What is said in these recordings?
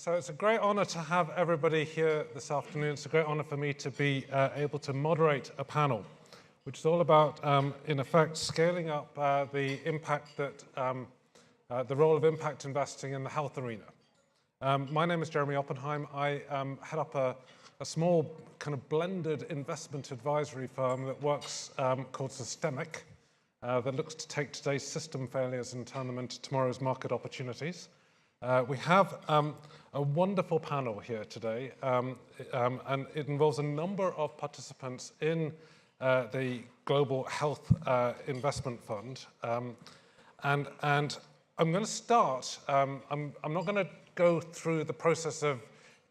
So it's a great honor to have everybody here this afternoon. It's a great honor for me to be able to moderate a panel, which is all about, in effect, scaling up the impact that, the role of impact investing in the health arena. My name is Jeremy Oppenheim. I head up a small kind of blended investment advisory firm that works called Systemic, that looks to take today's system failures and turn them into tomorrow's market opportunities. We have a wonderful panel here today, and it involves a number of participants in the Global Health Investment Fund. And I'm going to start, I'm not going to go through the process of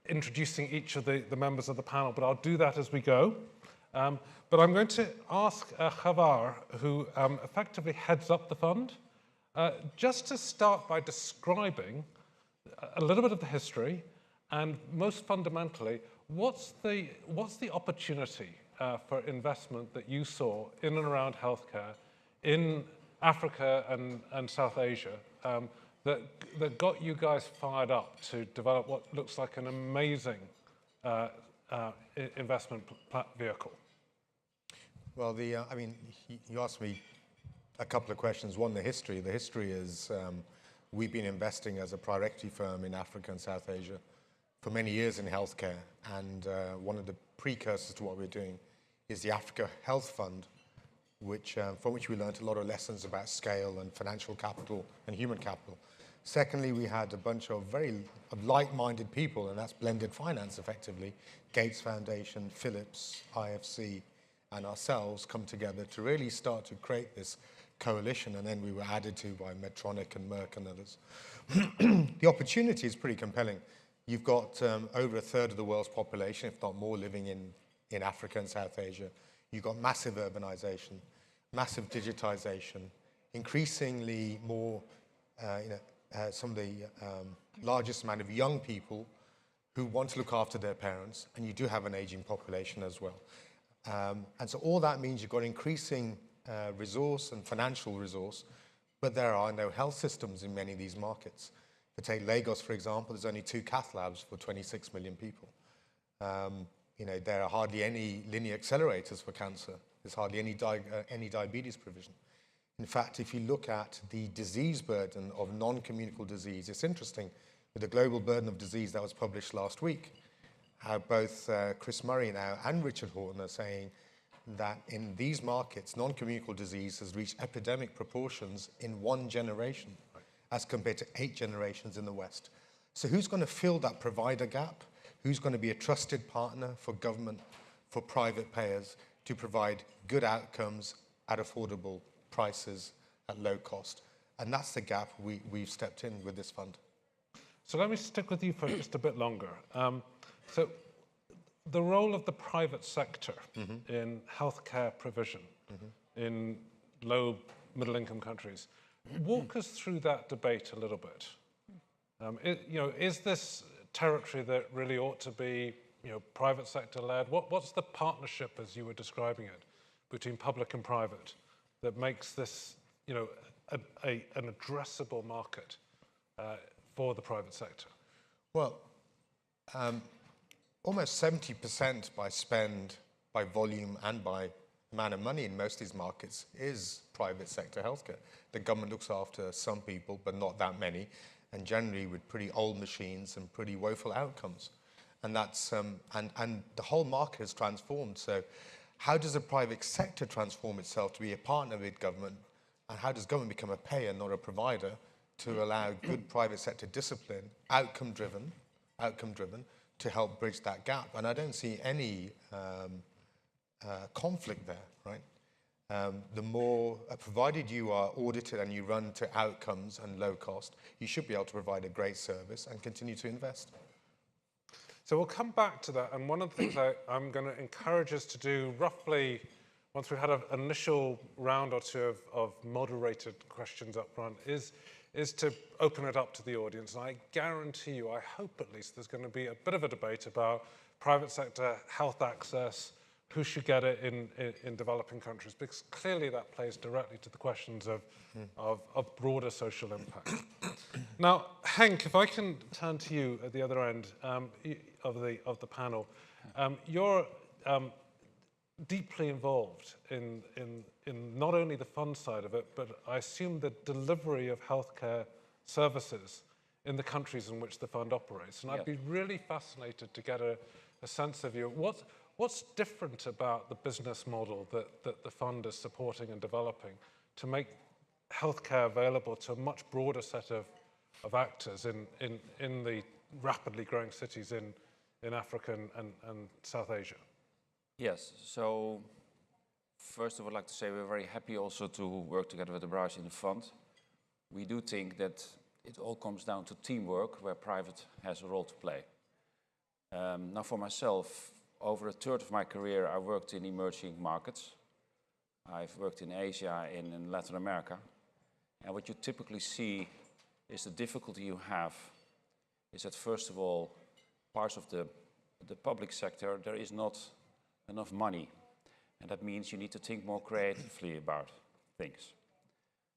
introducing each of the members of the panel, but I'll do that as we go. But I'm going to ask Khawar, who effectively heads up the fund, just to start by describing a little bit of the history, and most fundamentally, what's the opportunity for investment that you saw in and around healthcare in Africa and South Asia that got you guys fired up to develop what looks like an amazing investment vehicle? Well, I mean, you asked me a couple of questions. One, the history. The history is we've been investing as a private equity firm in Africa and South Asia for many years in healthcare. And one of the precursors to what we're doing is the Africa Health Fund, from which we learned a lot of lessons about scale and financial capital and human capital. Secondly, we had a bunch of like-minded people, and that's blended finance effectively. Gates Foundation, Philips, IFC, and ourselves come together to really start to create this coalition, and then we were added to by Medtronic and Merck and others. The opportunity is pretty compelling. You've got over a third of the world's population, if not more, living in Africa and South Asia. You've got massive urbanization, massive digitization, increasingly more, some of the largest amount of young people who want to look after their parents, and you do have an aging population as well. And so all that means you've got increasing resource and financial resource, but there are no health systems in many of these markets. If you take Lagos, for example, there's only 2 cath labs for 26 million people. There are hardly any linear accelerators for cancer. There's hardly any diabetes provision. In fact, if you look at the disease burden of non-communicable disease, it's interesting, with the global burden of disease that was published last week, how both Chris Murray now and Richard Horton are saying that in these markets, non-communicable disease has reached epidemic proportions in 1 generation, as compared to 8 generations in the West. So who's going to fill that provider gap? Who's going to be a trusted partner for government, for private payers, to provide good outcomes at affordable prices at low cost? And that's the gap we've stepped in with this fund. So let me stick with you for just a bit longer. So the role of the private sector in healthcare provision in low middle-income countries. Walk us through that debate a little bit. Is this territory that really ought to be private sector led? What's the partnership, as you were describing it, between public and private that makes this an addressable market for the private sector? Well, almost 70% by spend, by volume, and by amount of money in most of these markets is private sector healthcare. The government looks after some people, but not that many, and generally with pretty old machines and pretty woeful outcomes. And that's and the whole market has transformed. So how does the private sector transform itself to be a partner with government? And how does government become a payer, not a provider, to allow good private sector discipline, outcome-driven, to help bridge that gap? And I don't see any conflict there, right? The more, provided you are audited and you run to outcomes and low cost, you should be able to provide a great service and continue to invest. So we'll come back to that. And one of the things I'm going to encourage us to do roughly, once we've had an initial round or two of moderated questions up front, is to open it up to the audience. And I guarantee you, I hope at least, there's going to be a bit of a debate about private sector health access, who should get it in developing countries, because clearly that plays directly to the questions of broader social impact. Now, Henk, if I can turn to you at the other end of the panel, you're deeply involved in not only the fund side of it, but I assume the delivery of healthcare services in the countries in which the fund operates. And I'd be really fascinated to get a sense of you. What's different about the business model that the fund is supporting and developing to make healthcare available to a much broader set of actors in the rapidly growing cities in Africa and South Asia? Yes, so first of all, I'd like to say we're very happy also to work together with Abraaj in the fund. We do think that it all comes down to teamwork, where private has a role to play. Now for myself, over a third of my career, I worked in emerging markets. I've worked in Asia and in Latin America. And what you typically see is the difficulty you have is that, first of all, parts of the public sector, there is not enough money. And that means you need to think more creatively about things.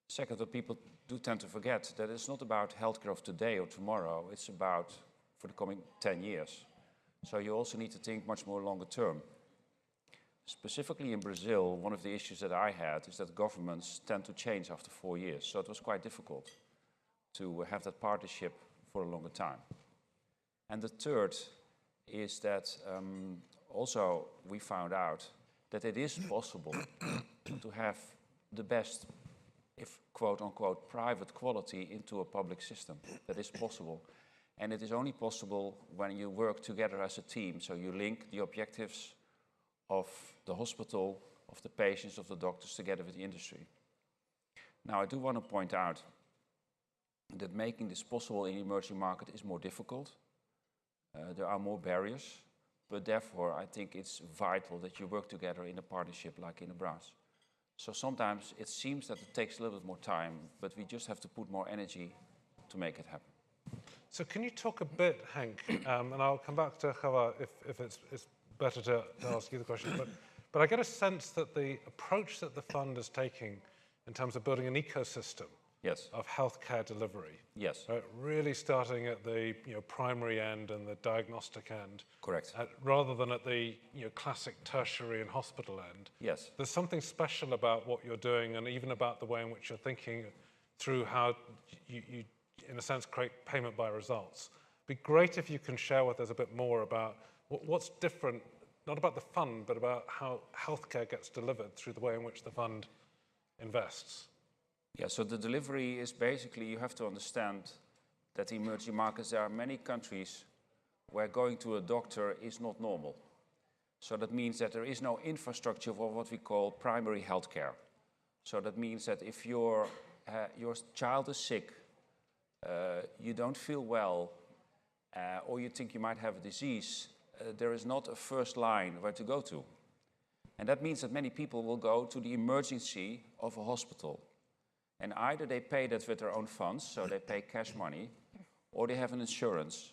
Second, what people do tend to forget, that it's not about healthcare of today or tomorrow, it's about for the coming 10 years. So you also need to think much more longer term. Specifically in Brazil, one of the issues that I had is that governments tend to change after 4 years. So it was quite difficult to have that partnership for a longer time. And the third is that also we found out that it is possible to have the best, if quote-unquote, private quality into a public system. That is possible. And it is only possible when you work together as a team. So you link the objectives of the hospital, of the patients, of the doctors, together with the industry. Now, I do want to point out that making this possible in the emerging market is more difficult. There are more barriers. But therefore, I think it's vital that you work together in a partnership like in Abraaj. So sometimes it seems that it takes a little bit more time, but we just have to put more energy to make it happen. So can you talk a bit, Henk, and I'll come back to Khawar if it's better to ask you the question, but I get a sense that the approach that the fund is taking in terms of building an ecosystem of healthcare delivery, really starting at the primary end and the diagnostic end, correct, rather than at the classic tertiary and hospital end. Yes, there's something special about what you're doing, and even about the way in which you're thinking through how you in a sense create payment by results. It'd be great if you can share with us a bit more about what's different, not about the fund, but about how healthcare gets delivered through the way in which the fund invests. Yeah, so the delivery is basically, you have to understand that in emerging markets, there are many countries where going to a doctor is not normal. So that means that there is no infrastructure for what we call primary health care. So that means that if your child is sick, you don't feel well, or you think you might have a disease, there is not a first line where to go to. And that means that many people will go to the emergency of a hospital. And either they pay that with their own funds, so they pay cash money, or they have an insurance.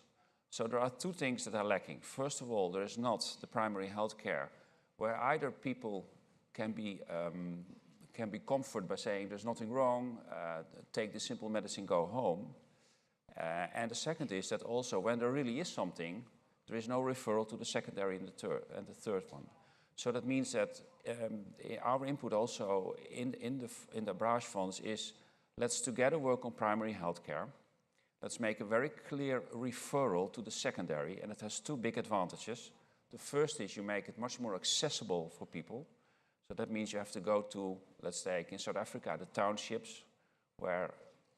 So there are two things that are lacking. First of all, there is not the primary health care, where either people can be comforted by saying there's nothing wrong, take the simple medicine, go home. And the second is that also when there really is something, there is no referral to the secondary and the third one. So that means that our input also in the Abraaj funds is, let's together work on primary health care. Let's make a very clear referral to the secondary, and it has two big advantages. The first is you make it much more accessible for people. So that means you have to go to, let's take in South Africa, the townships where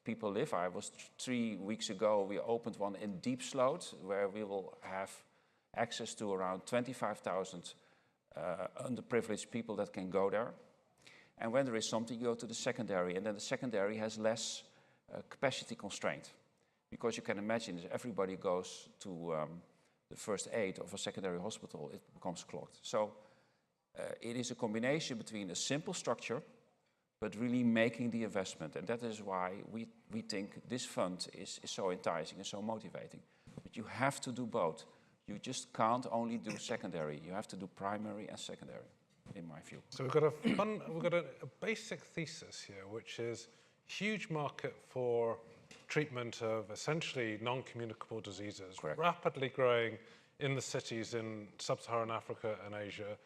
people live. I was 3 weeks ago, we opened one in Deep Sloot, where we will have access to around 25,000 underprivileged people that can go there. And when there is something, you go to the secondary, and then the secondary has less capacity constraint. Because you can imagine if everybody goes to the first aid of a secondary hospital, it becomes clogged. So it is a combination between a simple structure, but really making the investment. And that is why we think this fund is so enticing and so motivating. But you have to do both. You just can't only do secondary. You have to do primary and secondary, in my view. So we've got a basic thesis here, which is huge market for treatment of essentially non-communicable diseases, Correct. rapidly growing in the cities in sub-Saharan Africa and Asia,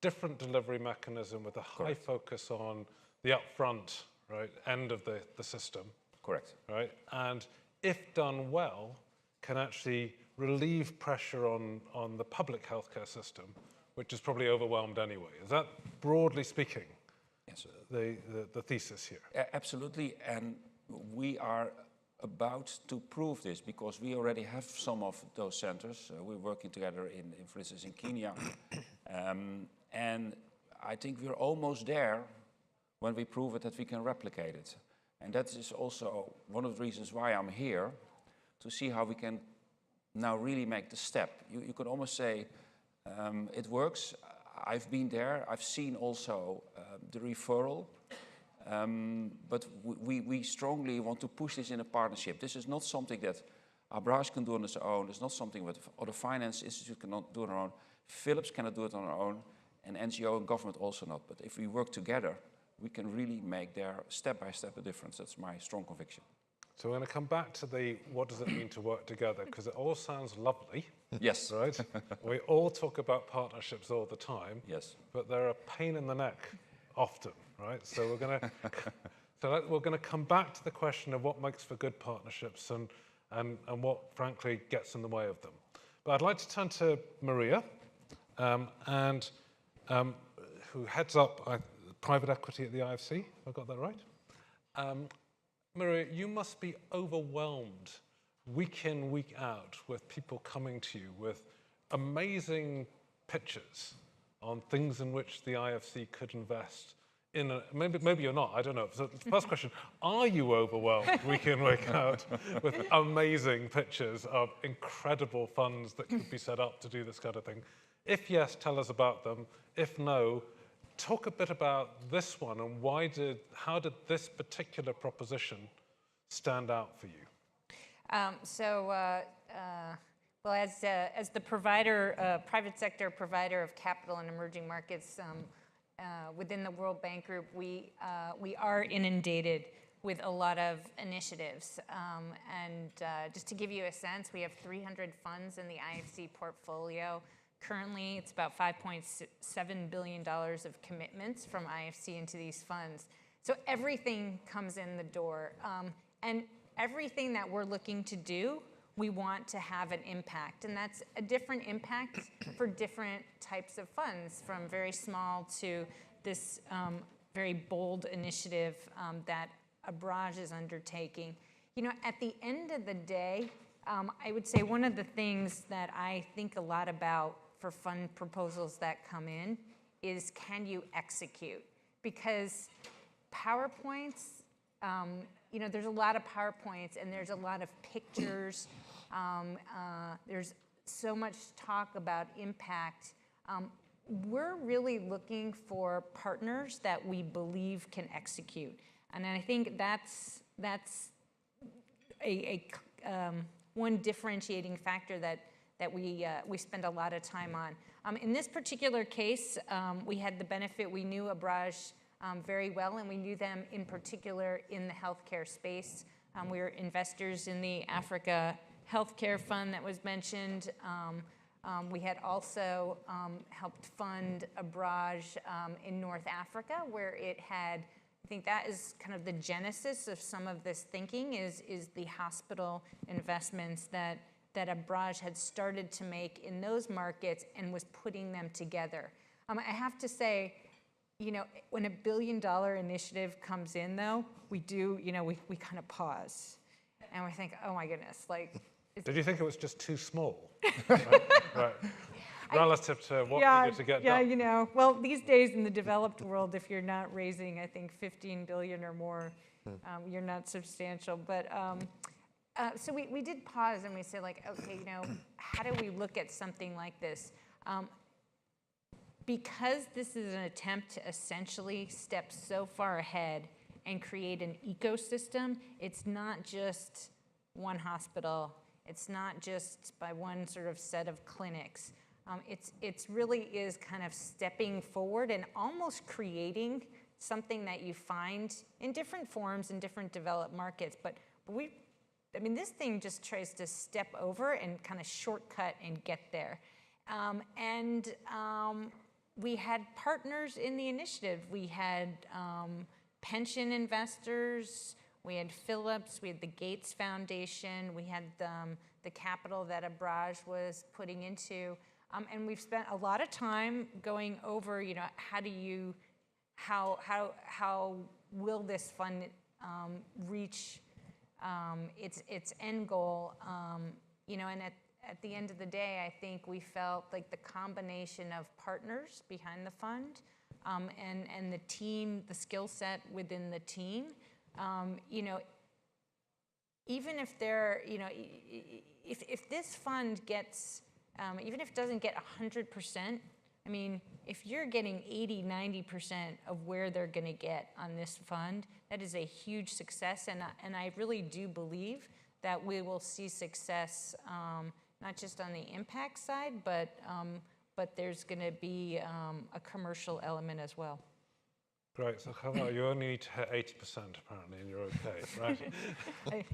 different delivery mechanism with a high focus on the upfront, right, end of the system. Correct. Right? And if done well, can actually relieve pressure on the public healthcare system, which is probably overwhelmed anyway. Is that, broadly speaking, Yes. the thesis here? Absolutely, and we are about to prove this because we already have some of those centers. We're working together for instance, in Kenya. And I think we're almost there when we prove it that we can replicate it. And that is also one of the reasons why I'm here, to see how we can now really make the step. You could almost say it works. I've been there. I've seen also the referral. But we strongly want to push this in a partnership. This is not something that Abraaj can do on its own. It's not something that other finance institutes cannot do on their own. Philips cannot do it on their own, and NGO and government also not. But if we work together, we can really make there step-by-step a difference. That's my strong conviction. So we're going to come back to the what does it mean to work together, because it all sounds lovely. Yes. Right? We all talk about partnerships all the time. Yes. But they're a pain in the neck often, right? So we're going to come back to the question of what makes for good partnerships and what, frankly, gets in the way of them. But I'd like to turn to Maria, who heads up private equity at the IFC. Have I got that right? Maria, you must be overwhelmed week in, week out with people coming to you with amazing pitches on things in which the IFC could invest in. Maybe you're not, I don't know. So the first question, are you overwhelmed week in, week out with amazing pitches of incredible funds that could be set up to do this kind of thing? If yes, tell us about them. If no, talk a bit about this one and how did this particular proposition stand out for you? Well, as the provider, private sector provider of capital in emerging markets within the World Bank Group, we are inundated with a lot of initiatives. Just to give you a sense, we have 300 funds in the IFC portfolio. Currently, it's about $5.7 billion of commitments from IFC into these funds. So everything comes in the door. And everything that we're looking to do, we want to have an impact. And that's a different impact for different types of funds, from very small to this very bold initiative that Abraaj is undertaking. You know, at the end of the day, I would say one of the things that I think a lot about for fund proposals that come in is, can you execute? Because PowerPoints, you know, there's a lot of PowerPoints and there's a lot of pictures. There's so much talk about impact. We're really looking for partners that we believe can execute. And I think that's one differentiating factor that we spend a lot of time on. In this particular case, we had the benefit, we knew Abraaj very well, and we knew them in particular in the healthcare space. We were investors in the Africa Healthcare Fund that was mentioned. We had also helped fund Abraaj in North Africa, where it had, I think that is kind of the genesis of some of this thinking, is the hospital investments that Abraaj had started to make in those markets and was putting them together. I have to say, you know, when $1 billion initiative comes in, though, we do, you know, we kind of pause and we think, oh my goodness, like. Did you think it was just too small? Right. Relative to what needed to get done? Yeah, you know, well, these days in the developed world, if you're not raising, I think, 15 billion or more, you're not substantial. But so we did pause and we said, like, okay, you know, how do we look at something like this? Because this is an attempt to essentially step so far ahead and create an ecosystem, it's not just one hospital, it's not just by one sort of set of clinics. It's really is kind of stepping forward and almost creating something that you find in different forms in different developed markets. But we I mean, this thing just tries to step over and kind of shortcut and get there. We had partners in the initiative. We had pension investors, we had Philips, we had the Gates Foundation, we had the capital that Abraaj was putting into. And we've spent a lot of time going over, you know, how will this fund reach its end goal? You know, and at the end of the day, I think we felt like the combination of partners behind the fund and the team, the skill set within the team, you know, even if they're, you know, if this fund gets, even if it doesn't get 100%, I mean, if you're getting 80, 90% of where they're going to get on this fund, that is a huge success. And I really do believe that we will see success, not just on the impact side, but there's going to be a commercial element as well. Great. So, Khawar, you only need to hit 80% apparently, and you're okay, right?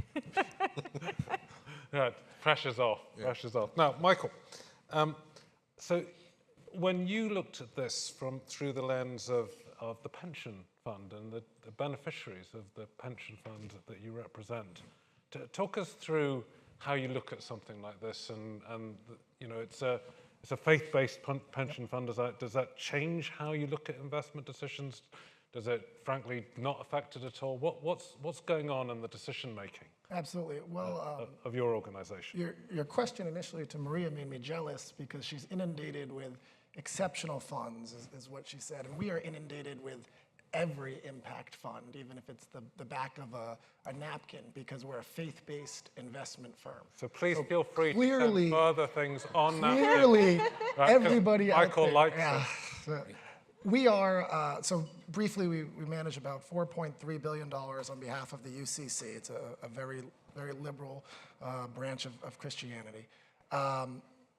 Right. Pressure's off. Yeah. Pressure's off. Now, Michael. So, when you looked at this through the lens of the pension fund and the beneficiaries of the pension fund that you represent, talk us through how you look at something like this, and you know, it's a faith-based pension fund. Does that change how you look at investment decisions? Does it, frankly, not affect it at all? What's going on in the decision making? Absolutely. Well, of your organization. Your question initially to Maria made me jealous because she's inundated with exceptional funds, is what she said, and we are inundated with every impact fund, even if it's the back of a napkin, because we're a faith-based investment firm. So please feel free to send further things on that. Clearly, right, everybody out Michael there. Likes yeah. it. We are, so briefly, we manage about $4.3 billion on behalf of the UCC. It's a very, very liberal branch of Christianity.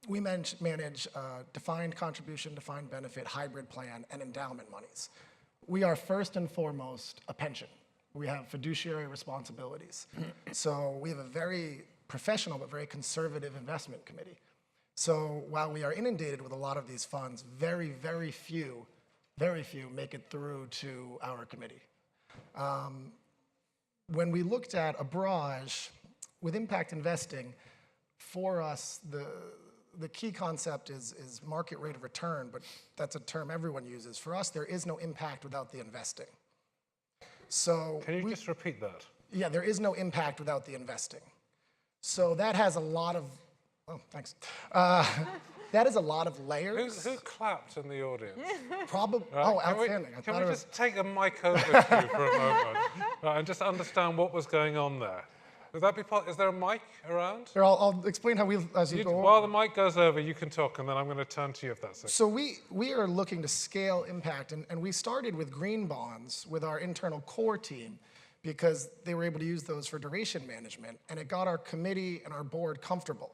We manage defined contribution, defined benefit, hybrid plan, and endowment monies. We are first and foremost a pension. We have fiduciary responsibilities. So we have a very professional but very conservative investment committee. So while we are inundated with a lot of these funds, very, very few make it through to our committee. When we looked at Abraaj, with impact investing, for us, the key concept is market rate of return, but that's a term everyone uses. For us, there is no impact without the investing. So can you just repeat that? Yeah, there is no impact without the investing. So that has a lot of, oh, thanks. That is a lot of layers. Who clapped in the audience? Probably, right. Oh, outstanding. Can we just take a mic over to you for a moment, right, and just understand what was going on there? Would that be is there a mic around? Here, I'll explain how as you go. While the mic goes over, you can talk, and then I'm going to turn to you if that's okay. So we are looking to scale impact, and we started with green bonds with our internal core team because they were able to use those for duration management, and it got our committee and our board comfortable.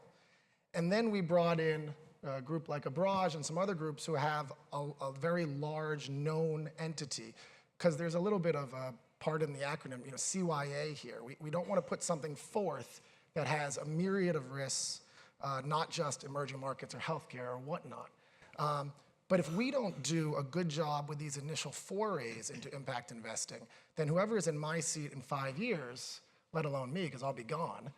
And then we brought in a group like Abraaj and some other groups who have a very large known entity, because there's a little bit of a, pardon the acronym, you know, CYA here. We don't want to put something forth that has a myriad of risks, not just emerging markets or healthcare or whatnot. But if we don't do a good job with these initial forays into impact investing, then whoever is in my seat in 5 years, let alone me, because I'll be gone,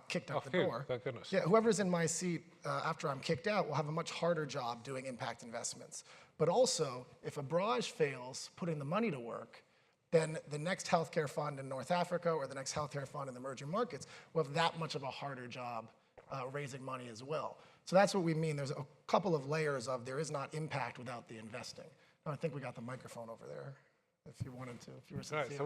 kicked out the door. Thank goodness. Yeah, whoever's in my seat after I'm kicked out will have a much harder job doing impact investments. But also, if Abraaj fails putting the money to work, then the next healthcare fund in North Africa or the next healthcare fund in the emerging markets will have that much of a harder job raising money as well. So that's what we mean. There's a couple of layers of there is not impact without the investing. I think we got the microphone over there, if you wanted to, if you were right, so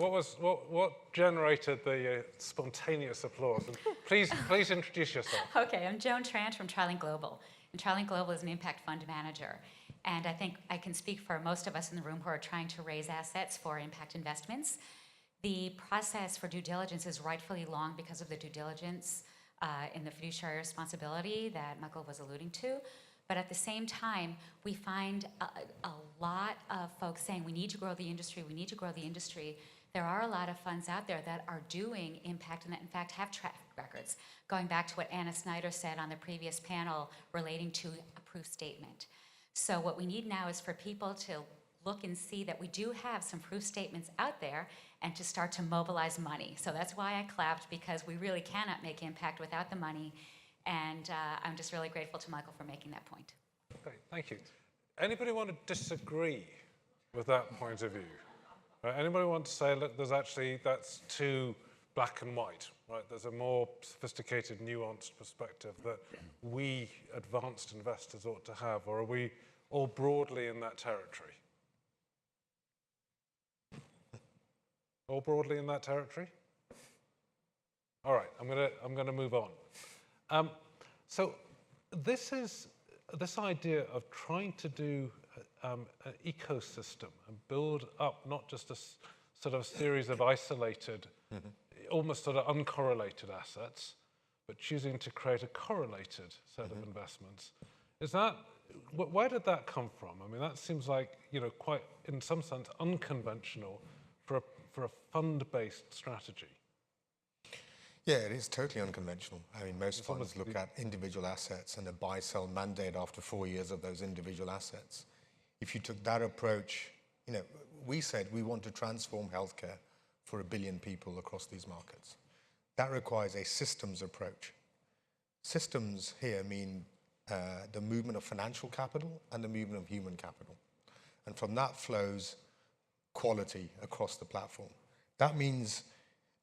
what generated the spontaneous applause? And please introduce yourself. Okay, I'm Joan Trant from Triling Global. And Triling Global is an impact fund manager. And I think I can speak for most of us in the room who are trying to raise assets for impact investments. The process for due diligence is rightfully long because of the due diligence in the fiduciary responsibility that Michael was alluding to. But at the same time, we find a lot of folks saying we need to grow the industry, we need to grow the industry, There are a lot of funds out there that are doing impact and that in fact have track records. Going back to what Anna Snyder said on the previous panel relating to a proof statement. So what we need now is for people to look and see that we do have some proof statements out there and to start to mobilize money. So that's why I clapped, because we really cannot make impact without the money. And I'm just really grateful to Michael for making that point. Okay, thank you. Anybody want to disagree with that point of view? Anybody want to say, look, that's too black and white, right? There's a more sophisticated, nuanced perspective that we advanced investors ought to have, or are we all broadly in that territory? All broadly in that territory? All right, I'm gonna move on. So this idea of trying to do an ecosystem and build up not just a sort of series of isolated, almost sort of uncorrelated assets, but choosing to create a correlated set of investments. Where did that come from? I mean, that seems like, quite, in some sense, unconventional for a fund-based strategy. Yeah, it is totally unconventional. I mean, most funds look at individual assets and a buy-sell mandate after 4 years of those individual assets. If you took that approach, we said we want to transform healthcare for 1 billion people across these markets. That requires a systems approach. Systems here mean the movement of financial capital and the movement of human capital. And from that flows quality across the platform. That means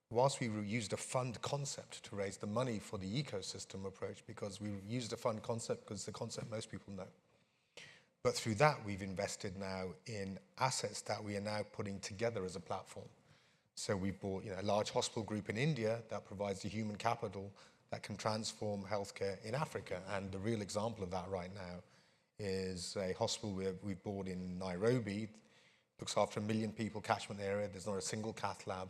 whilst we used a fund concept to raise the money for the ecosystem approach, because we used a fund concept because it's the concept most people know. But through that, we've invested now in assets that we are now putting together as a platform. So we bought a large hospital group in India that provides the human capital that can transform healthcare in Africa. And the real example of that right now is a hospital we bought in Nairobi, looks after 1 million people catchment area. There's not a single cath lab.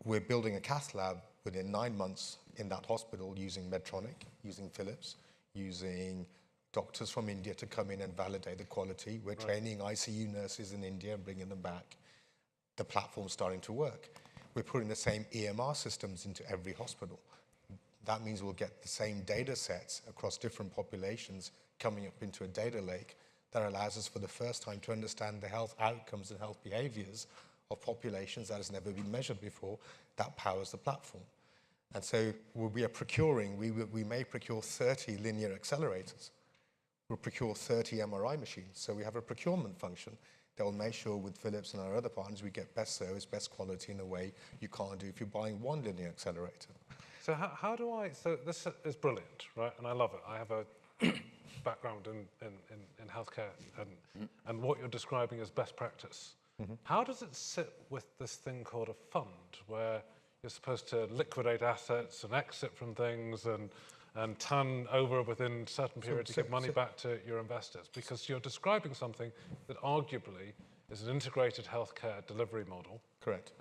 We're building a cath lab within 9 months in that hospital using Medtronic, using Philips, using doctors from India to come in and validate the quality. We're training ICU nurses in India and bringing them back. The platform's starting to work. We're putting the same EMR systems into every hospital. That means we'll get the same data sets across different populations coming up into a data lake that allows us for the first time to understand the health outcomes and health behaviors of populations that has never been measured before. That powers the platform. And so we are procuring, we may procure 30 linear accelerators. We'll procure 30 MRI machines. So we have a procurement function that will make sure with Philips and our other partners we get best service, best quality in a way you can't do if you're buying one linear accelerator. So so this is brilliant, right? And I love it. I have a background in healthcare and what you're describing as best practice. How does it sit with this thing called a fund where you're supposed to liquidate assets and exit from things and turn over within certain periods to get money back to your investors? Because you're describing something that arguably is an integrated healthcare delivery model. Correct.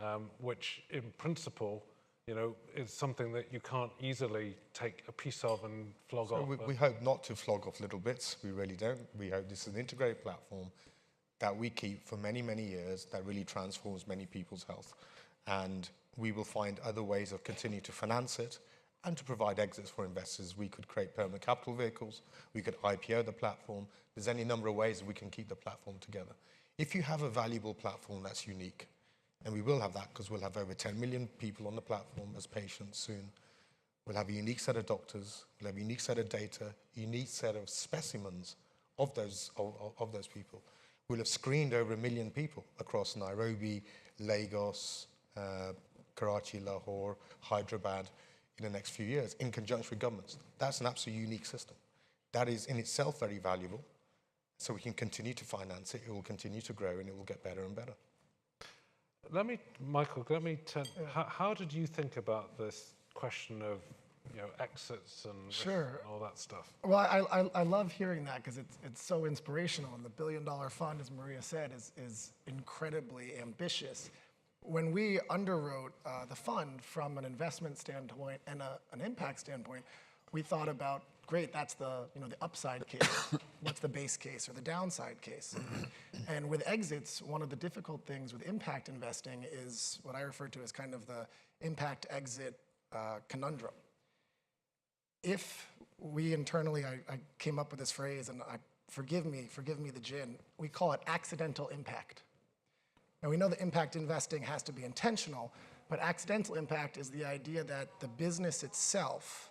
Which in principle, is something that you can't easily take a piece of and flog off. We hope not to flog off little bits. We really don't. We hope this is an integrated platform that we keep for many, many years that really transforms many people's health. And we will find other ways of continuing to finance it and to provide exits for investors. We could create permanent capital vehicles. We could IPO the platform. There's any number of ways that we can keep the platform together. If you have a valuable platform that's unique, and we will have that because we'll have over 10 million people on the platform as patients soon. We'll have a unique set of doctors, we'll have a unique set of data, a unique set of specimens of those people. We'll have screened over 1 million people across Nairobi, Lagos, Karachi, Lahore, Hyderabad in the next few years in conjunction with governments. That's an absolutely unique system. That is in itself very valuable. So we can continue to finance it, it will continue to grow, and it will get better and better. Michael, turn. How did you think about this question of exits and risks and all that stuff? Well, I love hearing that because it's so inspirational, and the $1 billion fund, as Maria said, is incredibly ambitious. When we underwrote the fund from an investment standpoint and an impact standpoint, we thought about, great, that's the upside case. What's the base case or the downside case? And with exits, one of the difficult things with impact investing is what I refer to as kind of the impact exit conundrum. If we internally, I came up with this phrase, and forgive me the GIIN, we call it accidental impact. Now we know that impact investing has to be intentional, but accidental impact is the idea that the business itself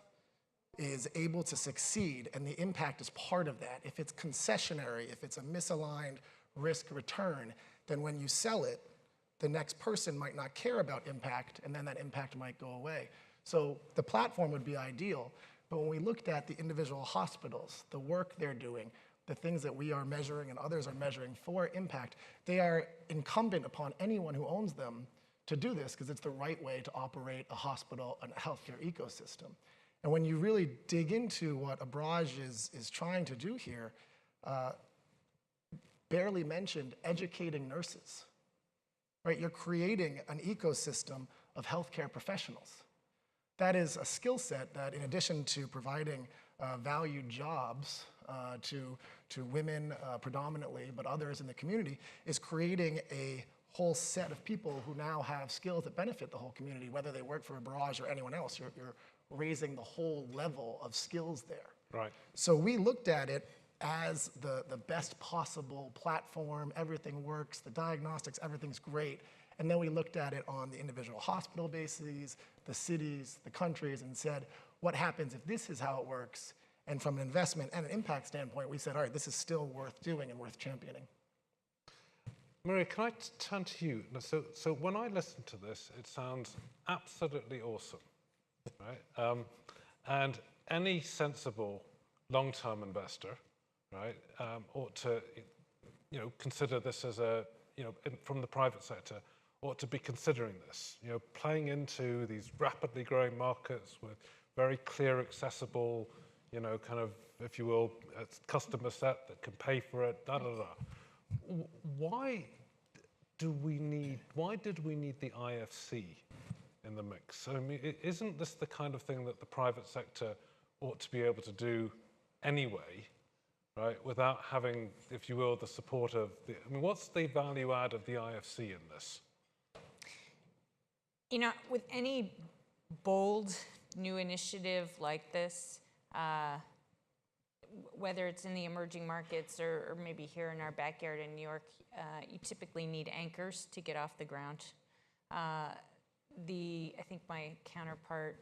is able to succeed and the impact is part of that. If it's concessionary, if it's a misaligned risk return, then when you sell it, the next person might not care about impact and then that impact might go away. So the platform would be ideal, but when we looked at the individual hospitals, the work they're doing, the things that we are measuring and others are measuring for impact, they are incumbent upon anyone who owns them to do this because it's the right way to operate a hospital and a healthcare ecosystem. And when you really dig into what Abraaj is trying to do here, barely mentioned educating nurses, right? You're creating an ecosystem of healthcare professionals. That is a skill set that, in addition to providing valued jobs to women predominantly, but others in the community, is creating a whole set of people who now have skills that benefit the whole community, whether they work for Abraaj or anyone else. You're raising the whole level of skills there. Right. So we looked at it as the best possible platform. Everything works, the diagnostics, everything's great. And then we looked at it on the individual hospital bases, the cities, the countries, and said, what happens if this is how it works? And from an investment and an impact standpoint, we said, all right, this is still worth doing and worth championing. Maria, can I turn to you? So when I listen to this, it sounds absolutely awesome, right? And any sensible long-term investor, right, ought to, consider this as from the private sector, ought to be considering this, playing into these rapidly growing markets with very clear, accessible, kind of, if you will, a customer set that can pay for it, Why did we need the IFC in the mix? I mean, isn't this the kind of thing that the private sector ought to be able to do anyway, right? Without having, if you will, the support of what's the value add of the IFC in this? With any bold new initiative like this, whether it's in the emerging markets or maybe here in our backyard in New York, you typically need anchors to get off the ground. I think my counterpart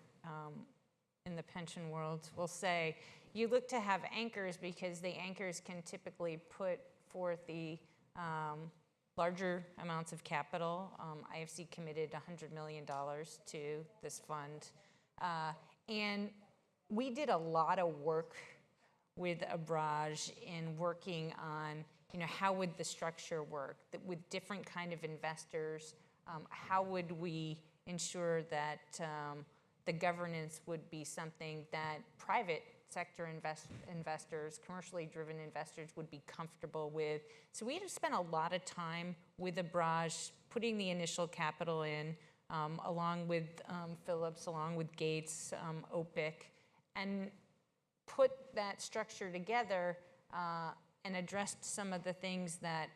in the pension world will say, you look to have anchors because the anchors can typically put forth the larger amounts of capital. IFC committed $100 million to this fund. And we did a lot of work with Abraaj in working on, how would the structure work with different kind of investors? How would we ensure that the governance would be something that private sector investors, commercially driven investors would be comfortable with? So we had spent a lot of time with Abraaj putting the initial capital in, along with Phillips, along with Gates, OPIC, and put that structure together and addressed some of the things that,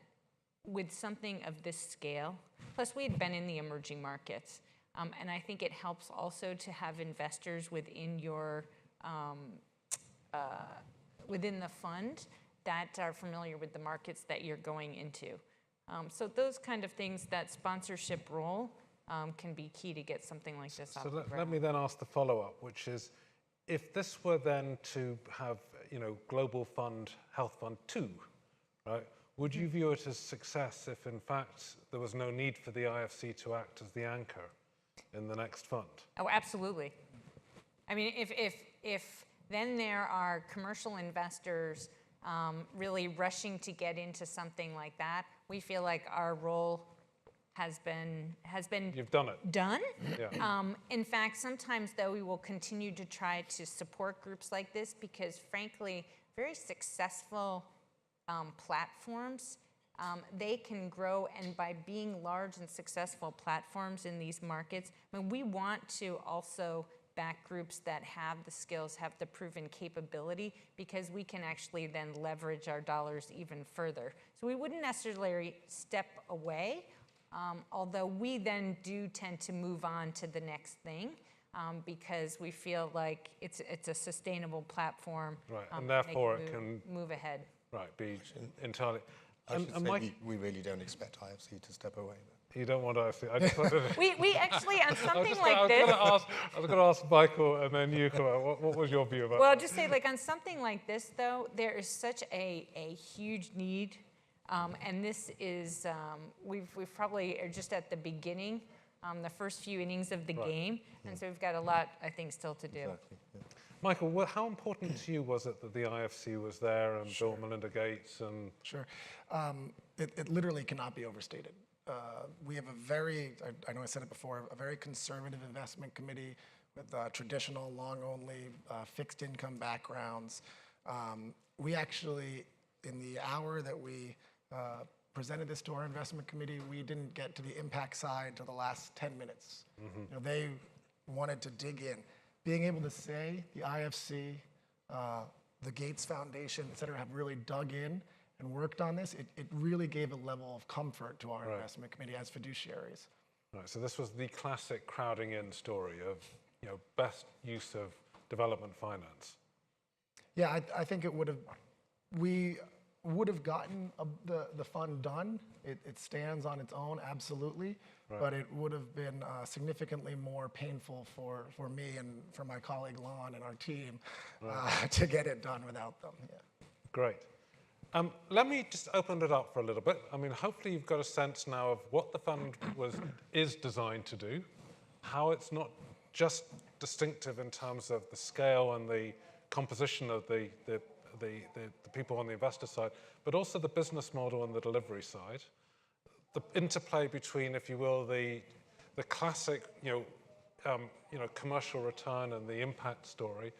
with something of this scale, plus we had been in the emerging markets, and I think it helps also to have investors within your within the fund that are familiar with the markets that you're going into. So those kind of things, that sponsorship role can be key to get something like this off the ground. Let me then ask the follow-up, which is, if this were then to have, Global Fund, Health Fund 2, right, would you view it as success if, in fact, there was no need for the IFC to act as the anchor in the next fund? Oh, absolutely. I mean, if then there are commercial investors really rushing to get into something like that, we feel like our role has been You've done it. Done. Yeah. In fact, sometimes though we will continue to try to support groups like this because, frankly, very successful platforms, they can grow, and by being large and successful platforms in these markets, we want to also back groups that have the skills, have the proven capability, because we can actually then leverage our dollars even further. So we wouldn't necessarily step away, although we then do tend to move on to the next thing, because we feel like it's a sustainable platform. Right, and therefore it can move ahead. Right, be entirely. I should say we really don't expect IFC to step away. You don't want to. I just wanted to. We actually, on something like I this. was going to ask Michael and then you, Khawar. What was your view about Well, that? just say, like, on something like this, though, there is such a huge need, and this is, we've probably are just at the beginning, the first few innings of the game, and so we've got a lot, I think, still to do. Exactly, yeah. Michael, how important to you was it that the IFC was there and Bill Melinda Gates and? Sure. It literally cannot be overstated. We have a very, I know I said it before, a very conservative investment committee with traditional, long-only, fixed income backgrounds. We actually, in the hour that we presented this to our investment committee, we didn't get to the impact side till the last 10 minutes. You know, they wanted to dig in. Being able to say the IFC, the Gates Foundation, et cetera, have really dug in and worked on this, it really gave a level of comfort to our investment committee as fiduciaries. Right, so this was the classic crowding in story of, you know, best use of development finance. Yeah, I think it would have, we would have gotten the fund done. It stands on its own, absolutely, but it would have been significantly more painful for me and for my colleague Lon and our team to get it done without them. Yeah. Great. Let me just open it up for a little bit. I mean, hopefully you've got a sense now of what the fund is designed to do, how it's not just distinctive in terms of the scale and the composition of the people on the investor side, but also the business model and the delivery side, the interplay between, if you will, the classic, commercial return and the impact story,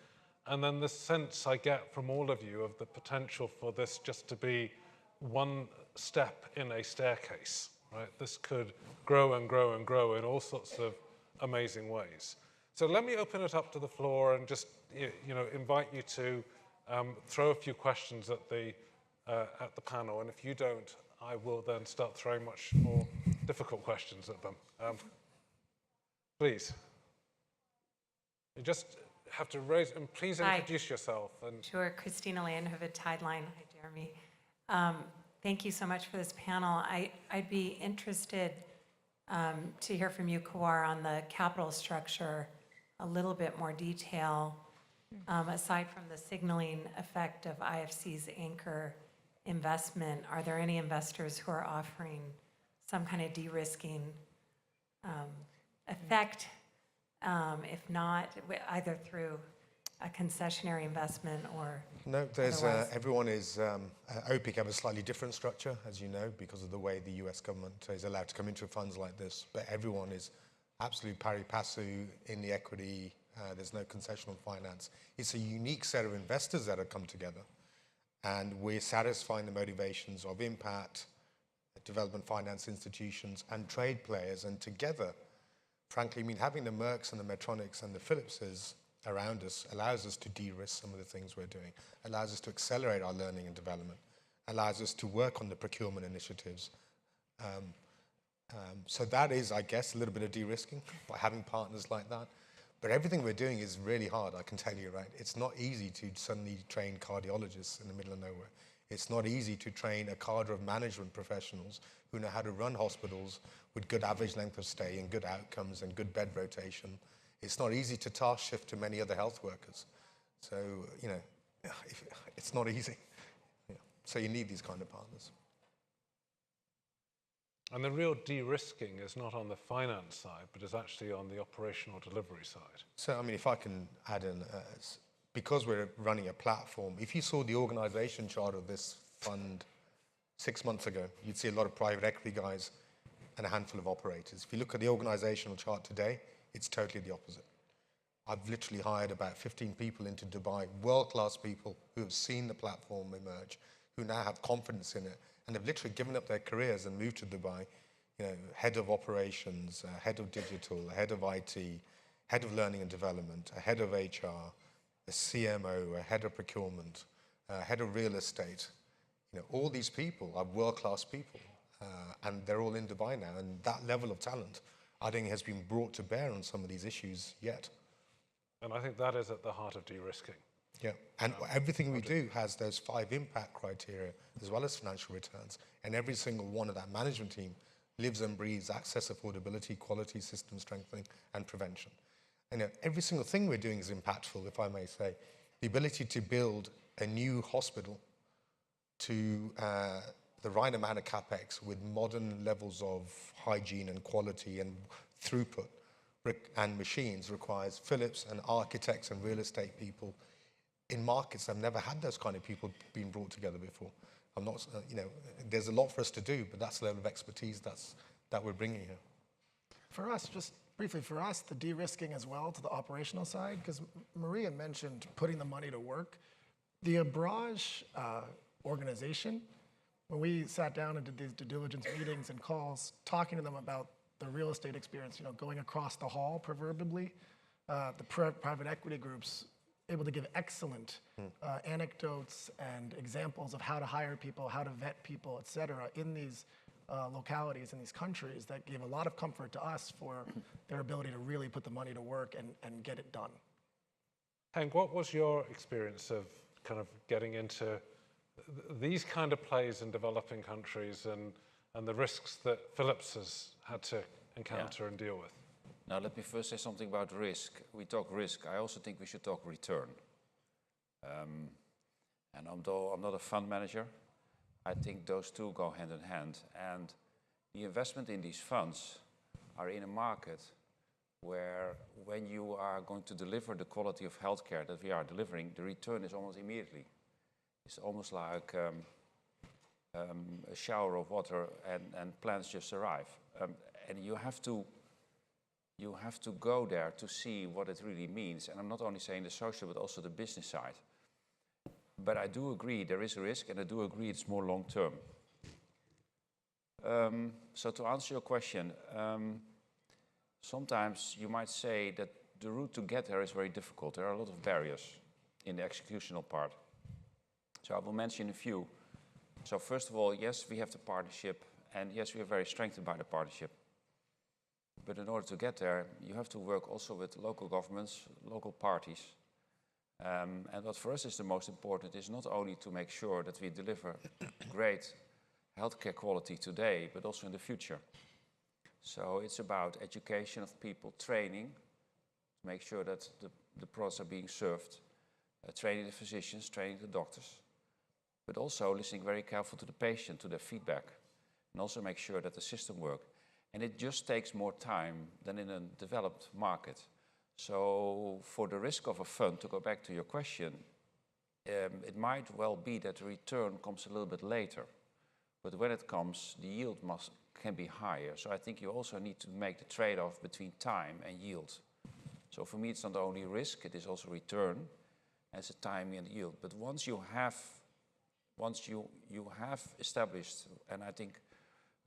and then the sense I get from all of you of the potential for this just to be one step in a staircase, right? This could grow and grow and grow in all sorts of amazing ways. So let me open it up to the floor and just, invite you to throw a few questions at the panel. And if you don't, I will then start throwing much more difficult questions at them. Please. You just have to raise, and please introduce yourself. And sure, Christina Landhoven, Tideline. Hi, Jeremy. Thank you so much for this panel. I'd be interested to hear from you, Khawar, on the capital structure, a little bit more detail. Aside from the signaling effect of IFC's anchor investment, are there any investors who are offering some kind of de-risking effect? If not, either through a concessionary investment or no, there's otherwise? everyone is OPIC have a slightly different structure, as you know, because of the way the US government is allowed to come into funds like this. But everyone is absolutely pari passu in the equity. There's no concessional finance. It's a unique set of investors that have come together, and we're satisfying the motivations of impact, development finance institutions, and trade players, and together. Frankly, I mean, having the Mercks and the Medtronics and the Philipses around us allows us to de-risk some of the things we're doing, allows us to accelerate our learning and development, allows us to work on the procurement initiatives. So that is, I guess, a little bit of de-risking by having partners like that. But everything we're doing is really hard, I can tell you, right? It's not easy to suddenly train cardiologists in the middle of nowhere. It's not easy to train a cadre of management professionals who know how to run hospitals with good average length of stay and good outcomes and good bed rotation. It's not easy to task shift to many other health workers. So, it's not easy. Yeah. So you need these kind of partners. And the real de-risking is not on the finance side, but is actually on the operational delivery side. So, I mean, if I can add in, because we're running a platform, if you saw the organization chart of this fund 6 months ago, you'd see a lot of private equity guys and a handful of operators. If you look at the organizational chart today, it's totally the opposite. I've literally hired about 15 people into Dubai, world-class people who have seen the platform emerge, who now have confidence in it, and have literally given up their careers and moved to Dubai, head of operations, head of digital, head of IT, head of learning and development, a head of HR, a CMO, a head of procurement, a head of real estate. You know, all these people are world-class people, and they're all in Dubai now. And that level of talent, I think, has been brought to bear on some of these issues yet. And I think that is at the heart of de-risking. Yeah, and everything we do has those 5 impact criteria as well as financial returns. And every single one of that management team lives and breathes access, affordability, quality, system strengthening, and prevention. And every single thing we're doing is impactful, if I may say. The ability to build a new hospital to the right amount of capex with modern levels of hygiene and quality and throughput and machines requires Philips and architects and real estate people in markets that have never had those kind of people being brought together before. I'm not, you know, there's a lot for us to do, but that's the level of expertise that we're bringing here. For us, just briefly, for us, the de-risking as well to the operational side, because Maria mentioned putting the money to work. The Abraaj organization, when we sat down and did these due diligence meetings and calls, talking to them about the real estate experience, you know, going across the hall, proverbially, the private equity groups able to give excellent anecdotes and examples of how to hire people, how to vet people, et cetera, in these localities, in these countries, that gave a lot of comfort to us for their ability to really put the money to work and get it done. Henk, what was your experience of kind of getting into these kind of plays in developing countries and the risks that Philips has had to encounter and deal with? Now, let me first say something about risk. We talk risk. I also think we should talk return. And although I'm not a fund manager, I think those two go hand in hand. And the investment in these funds are in a market where when you are going to deliver the quality of healthcare that we are delivering, the return is almost immediately. It's almost like a shower of water and plants just arrive. And you have to go there to see what it really means. And I'm not only saying the social, but also the business side. But I do agree there is a risk, and I do agree it's more long term. So to answer your question, sometimes you might say that the route to get there is very difficult. There are a lot of barriers in the executional part. So I will mention a few. So first of all, yes, we have the partnership, and yes, we are very strengthened by the partnership. But in order to get there, you have to work also with local governments, local parties. And what for us is the most important is not only to make sure that we deliver great healthcare quality today, but also in the future. So it's about education of people, training, to make sure that the products are being served, training the physicians, training the doctors, but also listening very carefully to the patient, to their feedback, and also make sure that the system works. And it just takes more time than in a developed market. So for the risk of a fund, to go back to your question, it might well be that the return comes a little bit later. But when it comes, the yield can be higher. So I think you also need to make the trade-off between time and yield. So for me, it's not only risk, it is also return, as a time and yield. But once you have established, and I think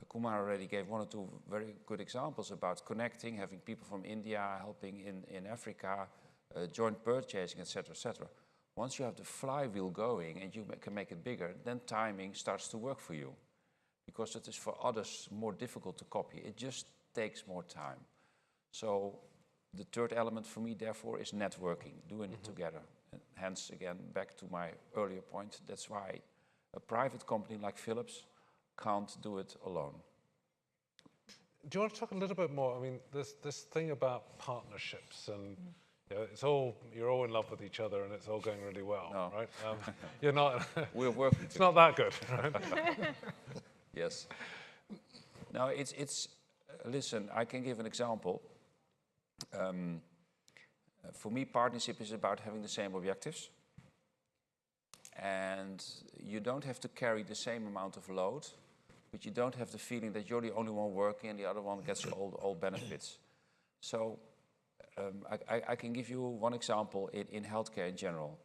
Kumar already gave 1 or 2 very good examples about connecting, having people from India helping in Africa, joint purchasing, etc., etc. Once you have the flywheel going and you can make it bigger, then timing starts to work for you, because it is for others more difficult to copy. It just takes more time. So the third element for me, therefore, is networking, doing it together. And hence, again, back to my earlier point, that's why a private company like Philips can't do it alone. Do you want to talk a little bit more? I mean, this thing about partnerships, and you know, you're all in love with each other, and it's all going really well, no. right? You're not. We're working. It's not that good, right? Yes. Now it's. Listen, I can give an example. For me, partnership is about having the same objectives. And you don't have to carry the same amount of load, but you don't have the feeling that you're the only one working and the other one gets all benefits. So I can give you one example in healthcare in general.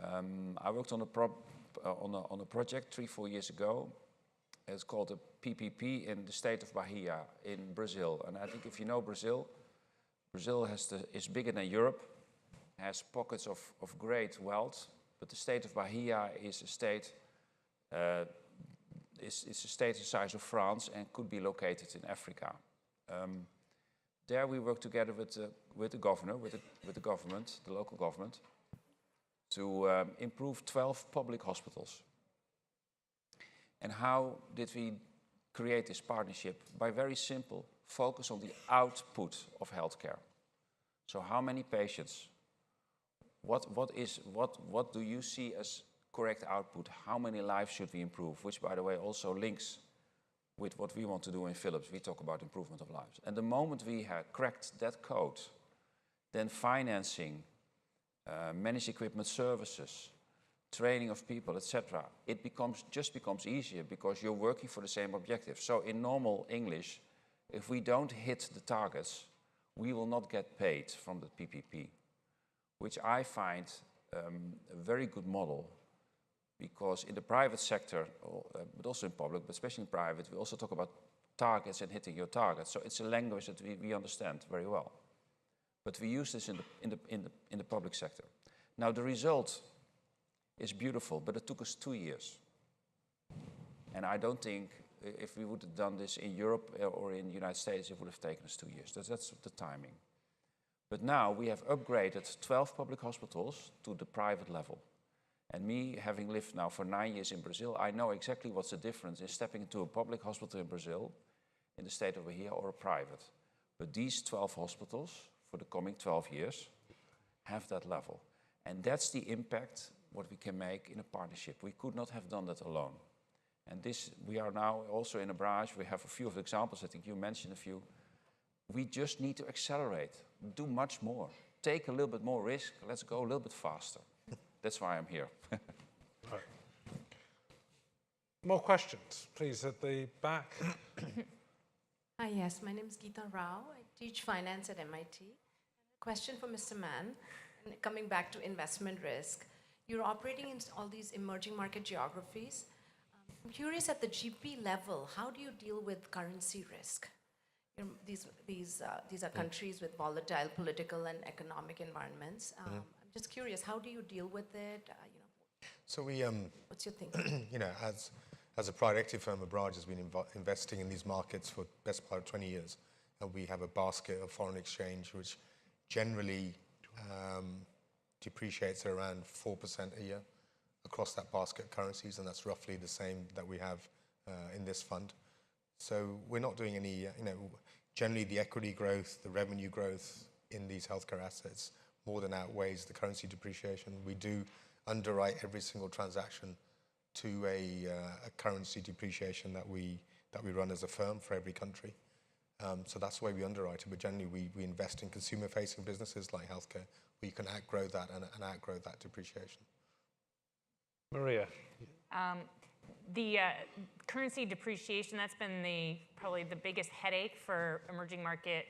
I worked on a project 3-4 years ago. It's called a PPP in the state of Bahia in Brazil. And I think if you know Brazil, Brazil is bigger than Europe, has pockets of great wealth, but the state of Bahia is a state is a state the size of France and could be located in Africa. There we work together with the governor, with the government, the local government, to improve 12 public hospitals. And how did we create this partnership? By very simple, focus on the output of healthcare. So how many patients? What do you see as correct output? How many lives should we improve? Which, by the way, also links with what we want to do in Philips. We talk about improvement of lives. And the moment we have cracked that code, then financing, managed equipment services, training of people, etc., it just becomes easier because you're working for the same objective. So in normal English, if we don't hit the targets, we will not get paid from the PPP, which I find a very good model, because in the private sector, but also in public, but especially in private, we also talk about targets and hitting your targets. So it's a language that we understand very well. But we use this in the public sector. Now the result is beautiful, but it took us 2 years. And I don't think if we would have done this in Europe or in the United States, it would have taken us 2 years. That's the timing. But now we have upgraded 12 public hospitals to the private level. And me, having lived now for 9 years in Brazil, I know exactly what's the difference in stepping into a public hospital in Brazil, in the state of Bahia, or a private. But these 12 hospitals, for the coming 12 years, have that level. And that's the impact what we can make in a partnership. We could not have done that alone. And this, we are now also in Abraaj, we have a few of the examples, I think you mentioned a few. We just need to accelerate, do much more, take a little bit more risk, let's go a little bit faster. That's why I'm here. Right. More questions, please, at the back. Hi, yes, my name is Geeta Rao. I teach finance at MIT. A question for Mr. Mann, and coming back to investment risk. You're operating in all these emerging market geographies. I'm curious, at the GP level, how do you deal with currency risk? These are countries with volatile political and economic environments. I'm just curious, how do you deal with it? So we, what's your thinking? As a private equity firm, Abraaj has been investing in these markets for the best part of 20 years. And we have a basket of foreign exchange, which generally depreciates at around 4% a year across that basket of currencies, and that's roughly the same that we have in this fund. So we're not doing any, generally the equity growth, the revenue growth in these healthcare assets more than outweighs the currency depreciation. We do underwrite every single transaction to a currency depreciation that we run as a firm for every country. So that's the way we underwrite it, but generally we invest in consumer-facing businesses like healthcare, where you can outgrow that and outgrow that depreciation. Maria. The currency depreciation, that's been probably the biggest headache for emerging market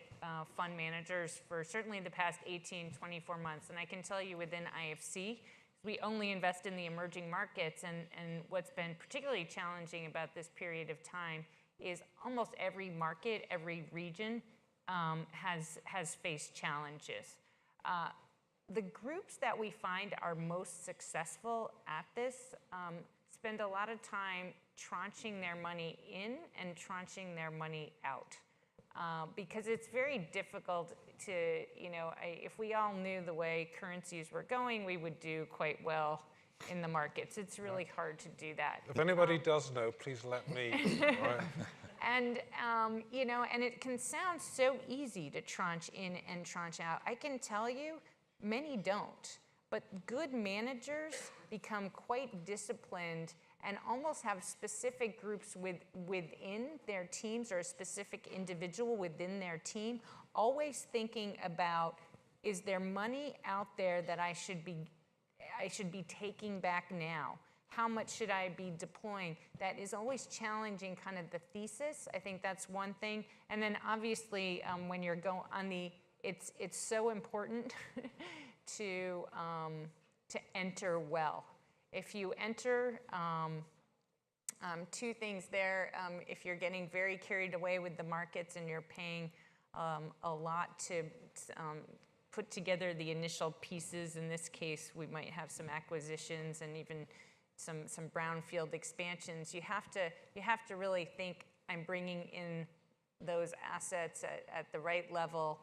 fund managers for certainly the past 18, 24 months. And I can tell you within IFC, we only invest in the emerging markets, and what's been particularly challenging about this period of time is almost every market, every region has faced challenges. The groups that we find are most successful at this spend a lot of time tranching their money in and tranching their money out. Because it's very difficult to, if we all knew the way currencies were going, we would do quite well in the markets. It's really hard to do that. If anybody does know, please let me. Right? And, and it can sound so easy to tranche in and tranche out. I can tell you, many don't. But good managers become quite disciplined and almost have specific groups within their teams, or a specific individual within their team, always thinking about, is there money out there that I should be taking back now? How much should I be deploying? That is always challenging kind of the thesis. I think that's one thing. And then obviously when you're going on it's so important to enter well. If you enter, two things there. If you're getting very carried away with the markets and you're paying a lot to put together the initial pieces. In this case, we might have some acquisitions and even some brownfield expansions. You have to really think, I'm bringing in those assets at the right level,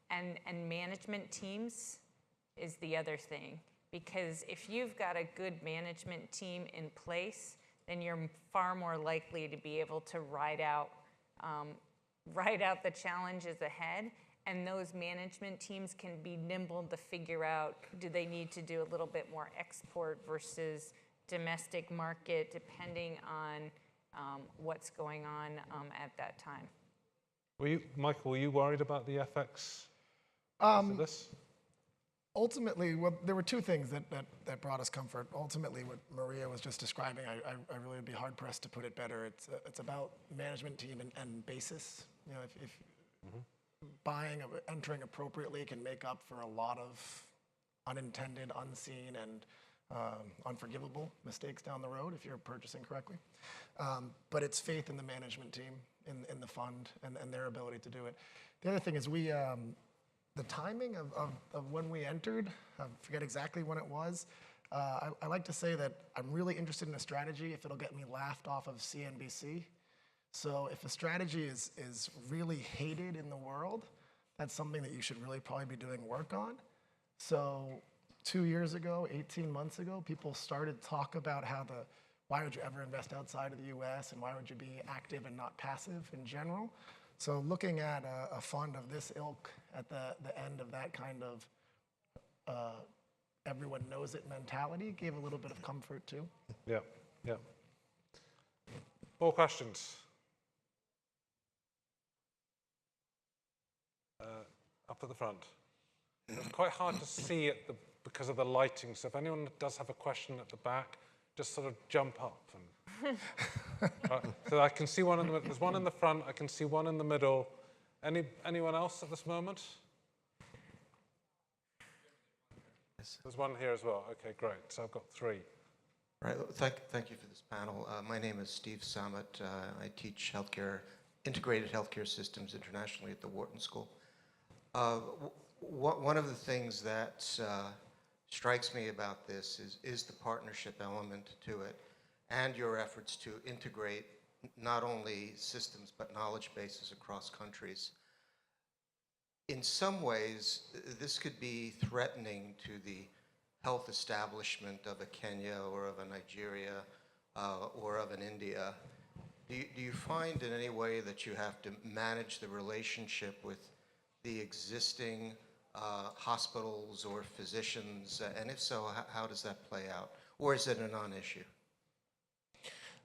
and management teams is the other thing. Because if you've got a good management team in place, then you're far more likely to be able to ride out the challenges ahead. And those management teams can be nimble to figure out, do they need to do a little bit more export versus domestic market, depending on what's going on at that time. Michael, were you worried about the FX of this? Ultimately, well, there were two things that brought us comfort. Ultimately, what Maria was just describing, I really would be hard pressed to put it better. It's about management team and basis. You know, if buying, entering appropriately can make up for a lot of unintended, unseen, and unforgivable mistakes down the road if you're purchasing correctly. But it's faith in the management team, in the fund, and their ability to do it. The other thing is the timing of when we entered, I forget exactly when it was. I like to say that I'm really interested in a strategy if it'll get me laughed off of CNBC. So if a strategy is really hated in the world, that's something that you should really probably be doing work on. So 2 years ago, 18 months ago, people started to talk about why would you ever invest outside of the US and why would you be active and not passive in general. So looking at a fund of this ilk at the end of that kind of everyone knows it mentality gave a little bit of comfort too. Yeah, yeah. More questions? Up at the front. It's quite hard to see because of the lighting, so if anyone does have a question at the back, just sort of jump up. So I can see one in the middle. There's one in the front. I can see one in the middle. Anyone else at this moment? Yes. There's one here as well. Okay, great. So I've got three. Right. Thank you for this panel. My name is Steve Samet. I teach integrated healthcare systems internationally at the Wharton School. One of the things that strikes me about this is the partnership element to it, and your efforts to integrate not only systems but knowledge bases across countries. In some ways, this could be threatening to the health establishment of a Kenya or of a Nigeria or of an India. Do you find in any way that you have to manage the relationship with the existing hospitals or physicians? And if so, how does that play out? Or is it a non-issue?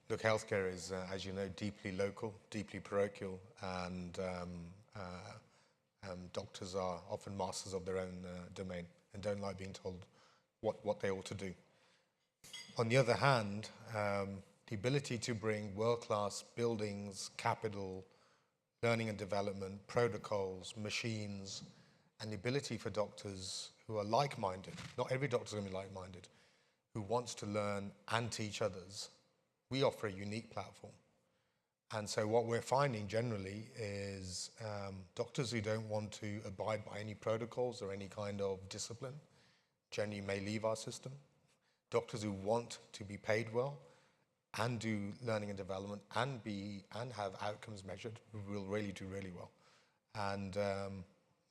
Look, healthcare is, as you know, deeply local, deeply parochial, and doctors are often masters of their own domain and don't like being told what they ought to do. On the other hand, the ability to bring world-class buildings, capital, learning and development, protocols, machines, and the ability for doctors who are like-minded, not every doctor is going to be like-minded, who wants to learn and teach others, we offer a unique platform. And so what we're finding generally is doctors who don't want to abide by any protocols or any kind of discipline generally may leave our system. Doctors who want to be paid well and do learning and development and have outcomes measured will really do really well. And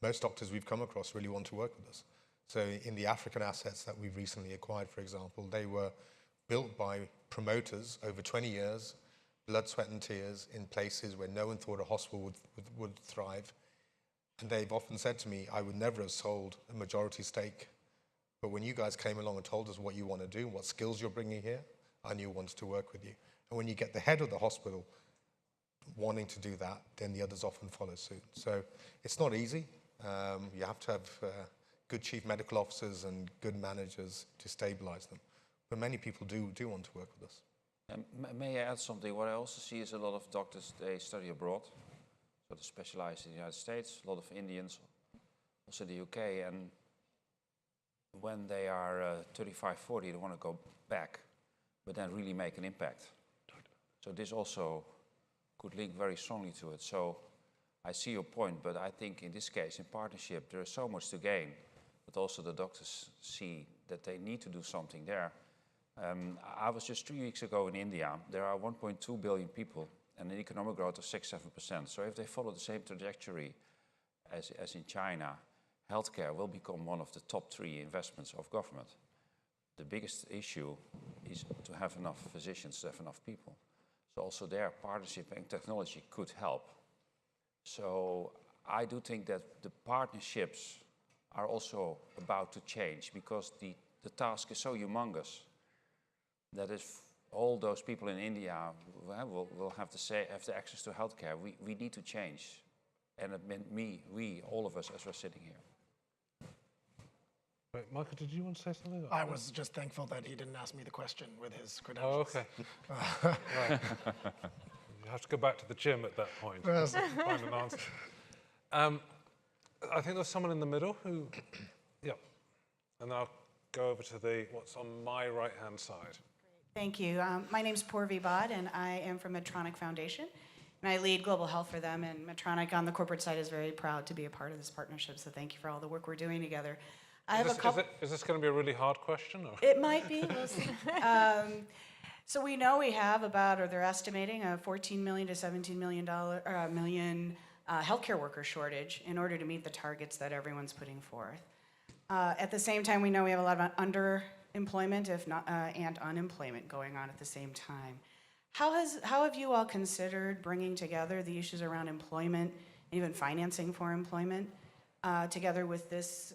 most doctors we've come across really want to work with us. So in the African assets that we've recently acquired, for example, they were built by promoters over 20 years, blood, sweat and tears in places where no one thought a hospital would thrive. And they've often said to me, I would never have sold a majority stake, but when you guys came along and told us what you want to do, what skills you're bringing here, I knew I wanted to work with you. And when you get the head of the hospital wanting to do that, then the others often follow suit. So it's not easy. You have to have good chief medical officers and good managers to stabilize them. But many people do want to work with us. May I add something? What I also see is a lot of doctors, they study abroad. So they specialize in the United States, a lot of Indians, also the UK. And when they are 35, 40, they want to go back, but then really make an impact. So this also could link very strongly to it. So I see your point, but I think in this case, in partnership, there is so much to gain, but also the doctors see that they need to do something there. I was just 3 weeks ago in India. There are 1.2 billion people and an economic growth of 6-7%. So if they follow the same trajectory as in China, healthcare will become one of the top 3 investments of government. The biggest issue is to have enough physicians, to have enough people. So also there, partnership and technology could help. So I do think that the partnerships are also about to change, because the task is so humongous that if all those people in India will have the access to healthcare, we need to change. And it meant we, all of us, as we're sitting here. Wait, Michael, did you want to say something? I was just thankful that he didn't ask me the question with his credentials. Oh, okay. Right. You have to go back to the gym at that point Yes. to find an answer. I think there's someone in the middle who, yeah. And I'll go over to what's on my right-hand side. Thank you. My name's Purvi Bhatt, and I am from Medtronic Foundation. And I lead global health for them, and Medtronic on the corporate side is very proud to be a part of this partnership, so thank you for all the work we're doing together. Is this going to be a really hard question? Or? It might be, we'll see. So we know we have about, or they're estimating, a $14 million to $17 million healthcare worker shortage in order to meet the targets that everyone's putting forth. At the same time, we know we have a lot of underemployment, if not, and unemployment going on at the same time. How have you all considered bringing together the issues around employment, even financing for employment, together with this,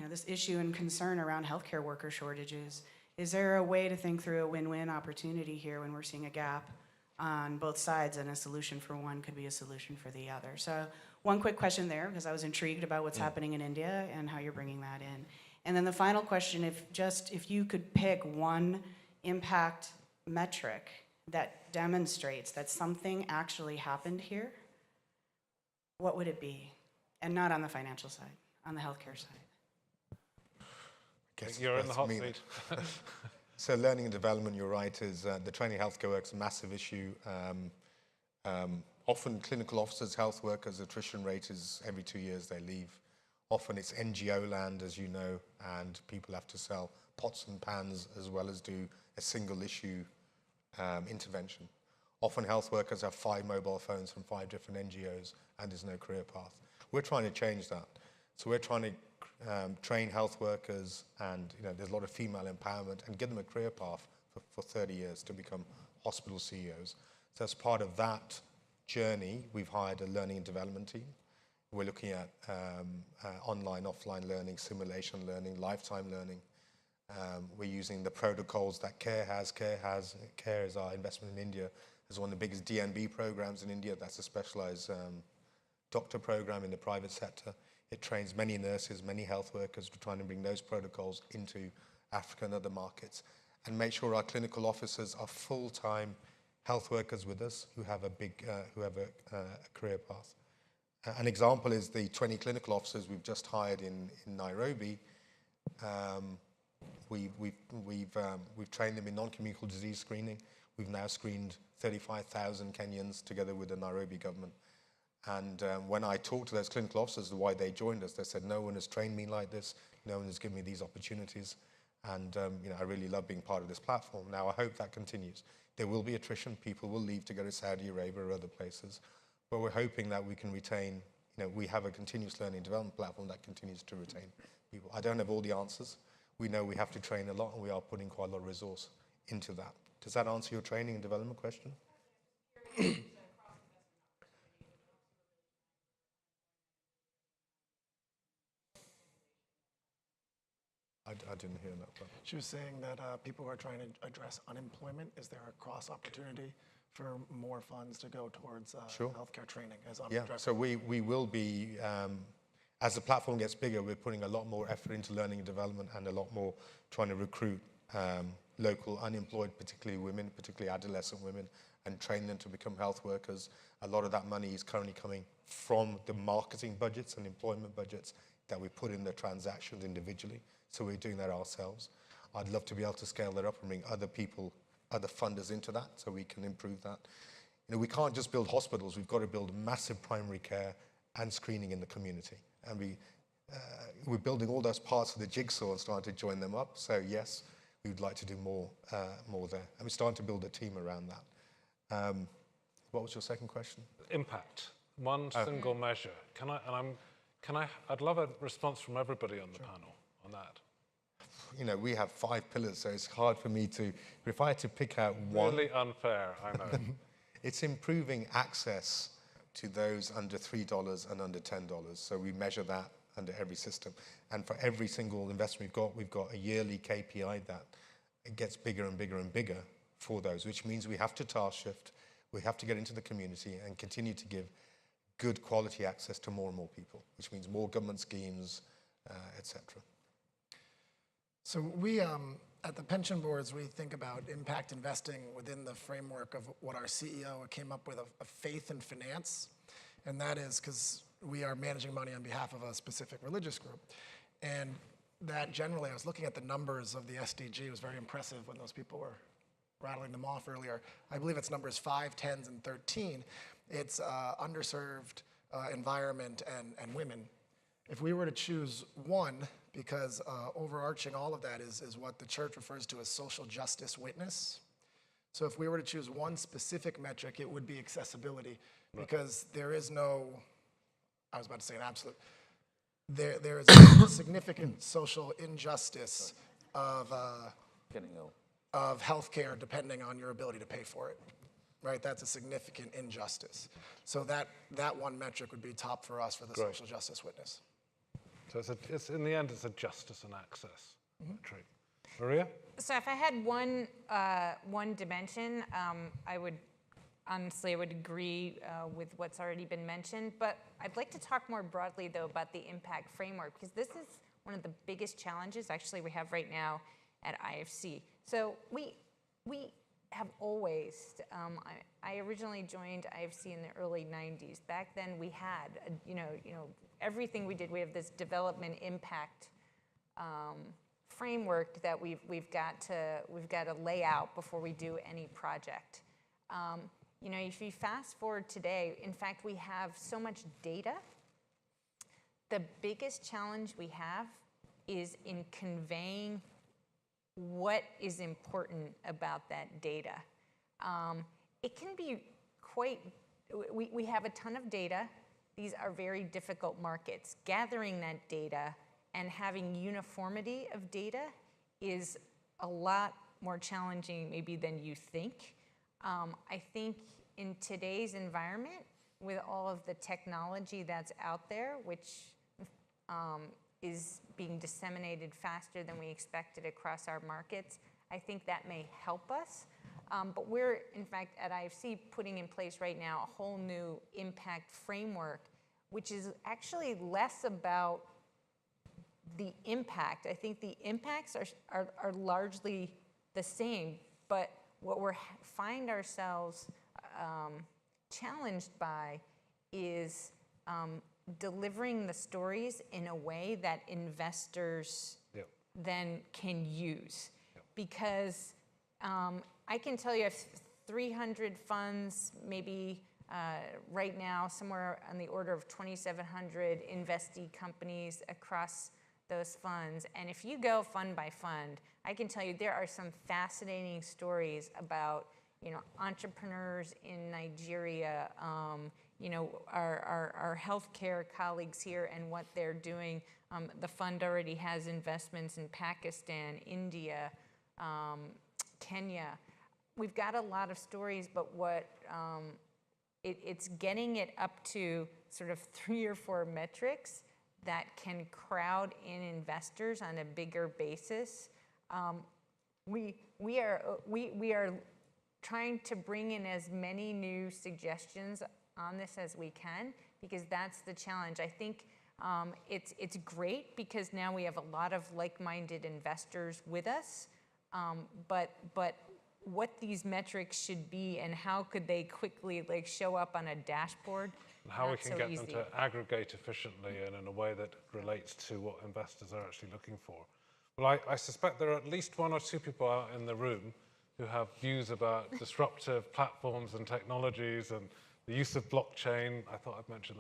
this issue and concern around healthcare worker shortages? Is there a way to think through a win-win opportunity here when we're seeing a gap on both sides, and a solution for one could be a solution for the other? So one quick question there, because I was intrigued about what's happening in India and how you're bringing that in. And then the final question, if you could pick one impact metric that demonstrates that something actually happened here, what would it be? And not on the financial side, on the healthcare side. You're in the hot seat. So learning and development, you're right, is the training healthcare workers a massive issue. Often clinical officers, health workers, attrition rate is every 2 years they leave. Often it's NGO land, as you know, and people have to sell pots and pans as well as do a single issue intervention. Often health workers have 5 mobile phones from 5 different NGOs, and there's no career path. We're trying to change that. So we're trying to train health workers, and there's a lot of female empowerment, and give them a career path for 30 years to become hospital CEOs. So as part of that journey, we've hired a learning and development team. We're looking at online, offline learning, simulation learning, lifetime learning. We're using the protocols that CARE has. CARE is our investment in India. It's one of the biggest DNB programs in India. That's a specialized doctor program in the private sector. It trains many nurses, many health workers. We're trying to bring those protocols into Africa and other markets, and make sure our clinical officers are full-time health workers with us who have a career path. An example is the 20 clinical officers we've just hired in Nairobi. We've trained them in non-communicable disease screening. We've now screened 35,000 Kenyans together with the Nairobi government. And when I talked to those clinical officers why they joined us, they said, no one has trained me like this, no one has given me these opportunities, and I really love being part of this platform. Now, I hope that continues. There will be attrition, people will leave to go to Saudi Arabia or other places, but we're hoping that we can retain, we have a continuous learning and development platform that continues to retain people. I don't have all the answers. We know we have to train a lot, and we are putting quite a lot of resource into that. Does that answer your training and development question? I didn't hear that part. She was saying that people who are trying to address unemployment, is there a cross opportunity for more funds to go towards healthcare training as unaddressed? Yeah, so we will be, as the platform gets bigger, we're putting a lot more effort into learning and development, and a lot more trying to recruit local unemployed, particularly women, particularly adolescent women, and train them to become health workers. A lot of that money is currently coming from the marketing budgets and employment budgets that we put in the transactions individually. So we're doing that ourselves. I'd love to be able to scale that up and bring other people, other funders into that, so we can improve that. we can't just build hospitals, we've got to build massive primary care and screening in the community. And we're building all those parts of the jigsaw and starting to join them up. So yes, we would like to do more there. And we're starting to build a team around that. What was your second question? Impact, one single measure. I'd love a response from everybody on the panel on that. We have 5 pillars, so it's hard for me to, if I had to pick out one. Really unfair, I know. It's improving access to those under $3 and under $10. So we measure that under every system. And for every single investment we've got a yearly KPI that it gets bigger and bigger and bigger for those, which means we have to task shift, we have to get into the community and continue to give good quality access to more and more people, which means more government schemes, etc. So we, at the pension boards, we think about impact investing within the framework of what our CEO came up with, a faith in finance. And that is because we are managing money on behalf of a specific religious group. And that generally, I was looking at the numbers of the SDG, it was very impressive when those people were rattling them off earlier. I believe it's numbers 5, 10s, and 13. It's underserved, environment, and women. If we were to choose one, because overarching all of that is what the church refers to as social justice witness. So if we were to choose one specific metric, it would be accessibility, because there is no, I was about to say an absolute, there is a significant social injustice of healthcare depending on your ability to pay for it, right? That's a significant injustice. So that one metric would be top for us for the social justice witness. So it's in the end, it's a justice and access metric. Maria? So if I had one dimension, I would agree with what's already been mentioned, but I'd like to talk more broadly, though, about the impact framework, because this is one of the biggest challenges, actually, we have right now at IFC. So we have always, I originally joined IFC in the early 90s. Back then, we had, everything we did, we have this development impact framework that we've got to lay out before we do any project. If you fast forward today, in fact, we have so much data. The biggest challenge we have is in conveying what is important about that data. It can be quite, we have a ton of data. These are very difficult markets. Gathering that data and having uniformity of data is a lot more challenging maybe than you think. I think in today's environment, with all of the technology that's out there, which is being disseminated faster than we expected across our markets, I think that may help us. But we're, in fact, at IFC putting in place right now a whole new impact framework, which is actually less about the impact. I think the impacts are largely the same, but what we find ourselves challenged by is delivering the stories in a way that investors then can use. Because I can tell you, if 300 funds, maybe right now somewhere on the order of 2,700 investee companies across those funds, and if you go fund by fund, I can tell you there are some fascinating stories about entrepreneurs in Nigeria, our healthcare colleagues here and what they're doing. The fund already has investments in Pakistan, India, Kenya. We've got a lot of stories, but it's getting it up to sort of 3 or 4 metrics that can crowd in investors on a bigger basis. We are trying to bring in as many new suggestions on this as we can, because that's the challenge. I think it's great because now we have a lot of like-minded investors with us, but what these metrics should be and how could they quickly show up on a dashboard, and how we can get them to aggregate efficiently and in a way that relates to what investors are actually looking for. Well, I suspect there are at least 1 or 2 people out in the room who have views about disruptive platforms and technologies and the use of blockchain. I thought I'd mention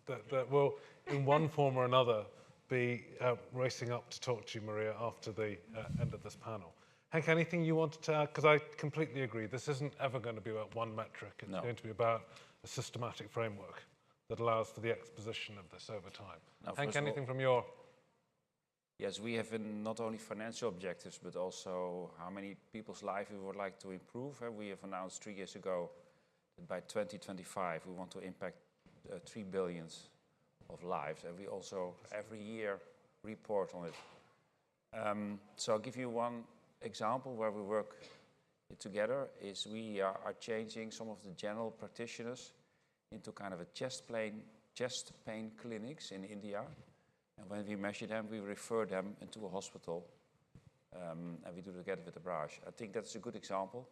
that will, in one form or another, be racing up to talk to you, Maria, after the end of this panel. Henk, anything you wanted to add? Because I completely agree. This isn't ever going to be about one metric. It's going to be about a systematic framework that allows for the exposition of this over time. Now, Henk, anything from your... Yes, we have not only financial objectives, but also how many people's life we would like to improve. We have announced 3 years ago that by 2025 we want to impact 3 billion of lives, and we also every year report on it. So I'll give you one example where we work together. Is we are changing some of the general practitioners into kind of a chest pain clinics in India. And when we measure them, we refer them into a hospital, and we do it together with Abraaj. I think that's a good example.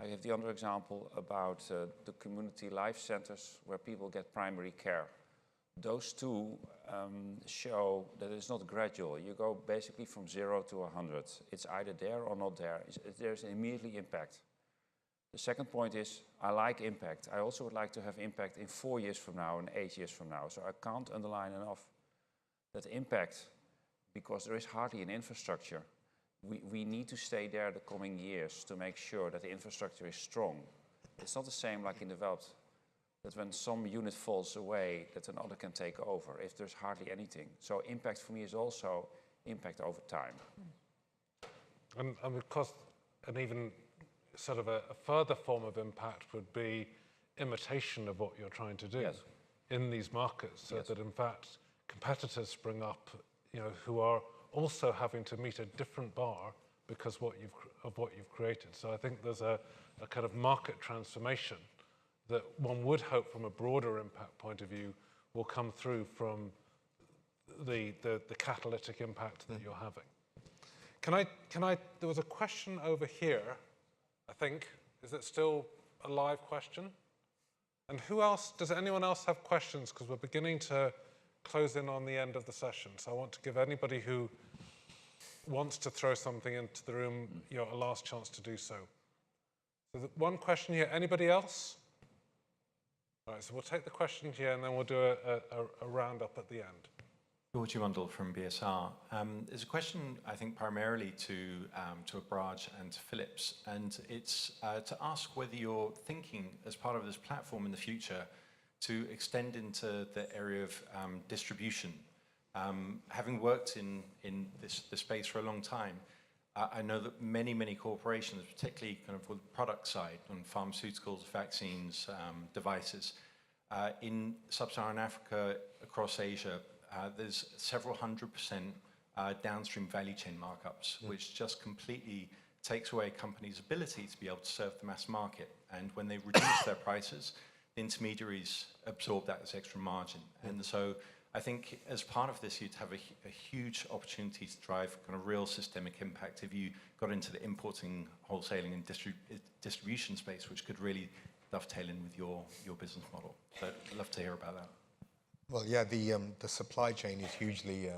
I have the other example about the community life centers where people get primary care. Those two show that it's not gradual. You go basically from 0 to 100. It's either there or not there. There's an immediately impact. The second point is, I like impact. I also would like to have impact in 4 years from now and 8 years from now. So I can't underline enough that impact, because there is hardly an infrastructure. We need to stay there the coming years to make sure that the infrastructure is strong. It's not the same like in developed, that when some unit falls away, that another can take over, if there's hardly anything. So impact for me is also impact over time. And because an even sort of a further form of impact would be imitation of what you're trying to do in these markets, so that in fact competitors spring up, who are also having to meet a different bar because of what you've created. So I think there's a kind of market transformation that one would hope from a broader impact point of view will come through from the catalytic impact that you're having. There was a question over here, I think. Is it still a live question? And does anyone else have questions? Because we're beginning to close in on the end of the session. So I want to give anybody who wants to throw something into the room, a last chance to do so. So one question here. Anybody else? All right, so we'll take the question here and then we'll do a roundup at the end. George Mundell from BSR. There's a question, I think, primarily to Abraaj and to Philips, and it's to ask whether you're thinking, as part of this platform in the future, to extend into the area of distribution. Having worked in this space for a long time, I know that many corporations, particularly kind of with the product side, on pharmaceuticals, vaccines, devices, in sub-Saharan Africa, across Asia, there's several 100% downstream value chain markups, which just completely takes away a company's ability to be able to serve the mass market. And when they reduce their prices, the intermediaries absorb that as extra margin. And so I think as part of this, you'd have a huge opportunity to drive kind of real systemic impact if you got into the importing, wholesaling and distribution space, which could really dovetail in with your business model. So I'd love to hear about that. Well, yeah, the supply chain is hugely,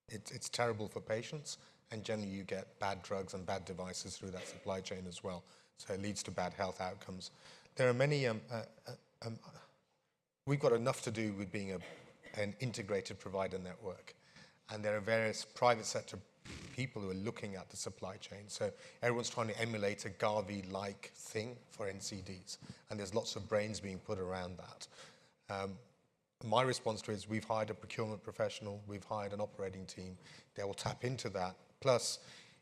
it's terrible for patients, and generally you get bad drugs and bad devices through that supply chain as well. So it leads to bad health outcomes. There are many, we've got enough to do with being an integrated provider network. And there are various private sector people who are looking at the supply chain. So everyone's trying to emulate a Garvey-like thing for NCDs. And there's lots of brains being put around that. My response to it is we've hired a procurement professional, we've hired an operating team. They will tap into that. Plus,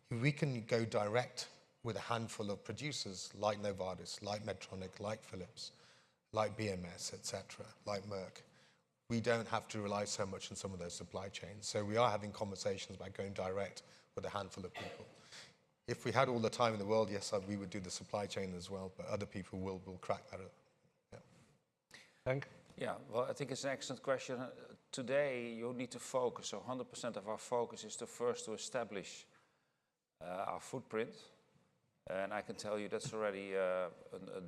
if we can go direct with a handful of producers like Novartis, like Medtronic, like Philips, like BMS, etc., like Merck, we don't have to rely so much on some of those supply chains. So we are having conversations about going direct with a handful of people. If we had all the time in the world, yes, we would do the supply chain as well, but other people will crack that up. Yeah. Henk? Yeah, well, I think it's an excellent question. Today, you need to focus. So 100% of our focus is to establish our footprint. And I can tell you that's already a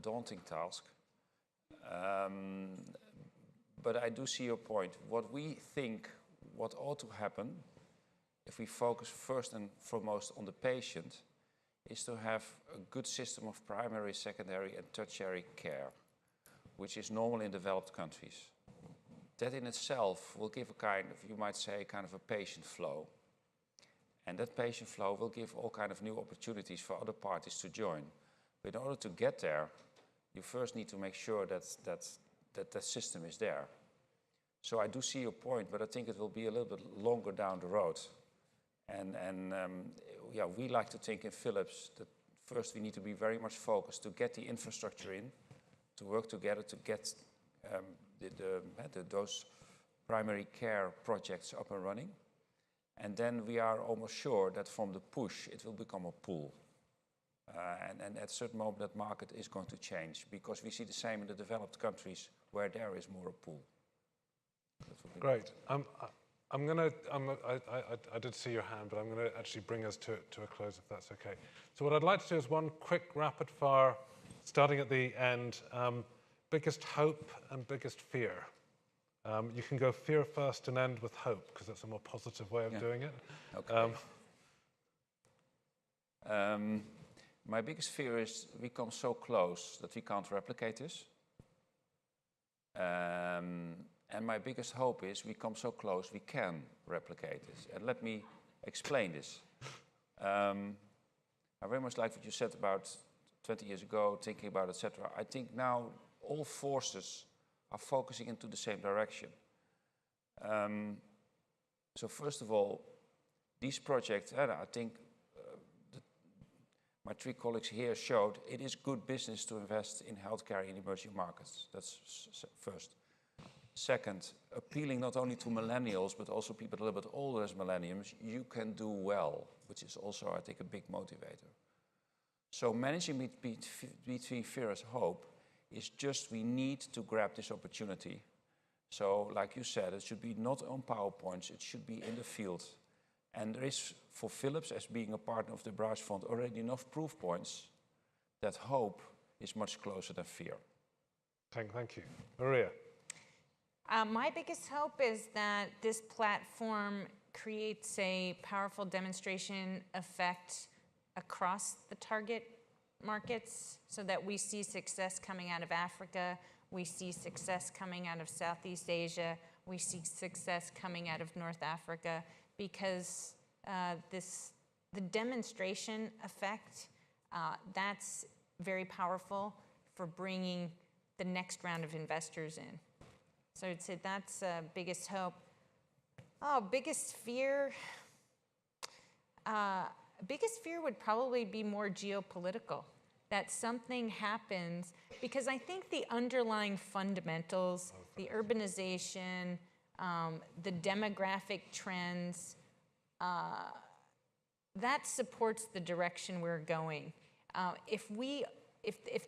daunting task. But I do see your point. What we think, what ought to happen, if we focus first and foremost on the patient, is to have a good system of primary, secondary, and tertiary care, which is normal in developed countries. That in itself will give a kind of, you might say, kind of a patient flow. And that patient flow will give all kind of new opportunities for other parties to join. But in order to get there, you first need to make sure that system is there. So I do see your point, but I think it will be a little bit longer down the road. And yeah, we like to think in Philips that first we need to be very much focused to get the infrastructure in, to work together to get those primary care projects up and running. And then we are almost sure that from the push, it will become a pull. And at a certain moment, that market is going to change because we see the same in the developed countries where there is more a pull. Great. I did see your hand, but I'm going to actually bring us to a close if that's okay. So what I'd like to do is one quick rapid fire, starting at the end. Biggest hope and biggest fear. You can go fear first and end with hope, because that's a more positive way of doing it. Okay. My biggest fear is we come so close that we can't replicate this. And my biggest hope is we come so close we can replicate this. And let me explain this. I very much like what you said about 20 years ago, thinking about etc. I think now all forces are focusing into the same direction. So first of all, these projects, I think my three colleagues here showed it is good business to invest in healthcare in emerging markets. That's first. Second, appealing not only to millennials, but also people a little bit older as millennials, you can do well, which is also, I think, a big motivator. So managing between fear and hope is just we need to grab this opportunity. So like you said, it should be not on PowerPoints, it should be in the field. And there is, for Philips, as being a partner of the Abraaj Fund, already enough proof points that hope is much closer than fear. Thank you. Maria? My biggest hope is that this platform creates a powerful demonstration effect across the target markets so that we see success coming out of Africa, we see success coming out of Southeast Asia, we see success coming out of North Africa, because the demonstration effect, that's very powerful for bringing the next round of investors in. So I'd say that's biggest hope. Oh, biggest fear. Biggest fear would probably be more geopolitical, that something happens, because I think the underlying fundamentals, the urbanization, the demographic trends, that supports the direction we're going. If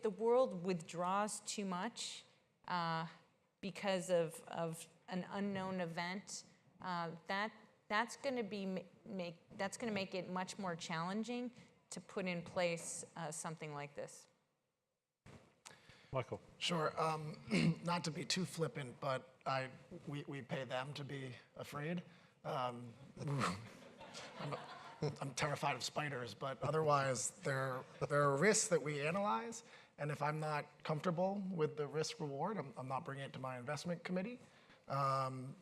the world withdraws too much because of an unknown event, that's going to make it much more challenging to put in place something like this. Michael? Sure. Not to be too flippant, but we pay them to be afraid. I'm terrified of spiders, but otherwise there are risks that we analyze, and if I'm not comfortable with the risk reward, I'm not bringing it to my investment committee.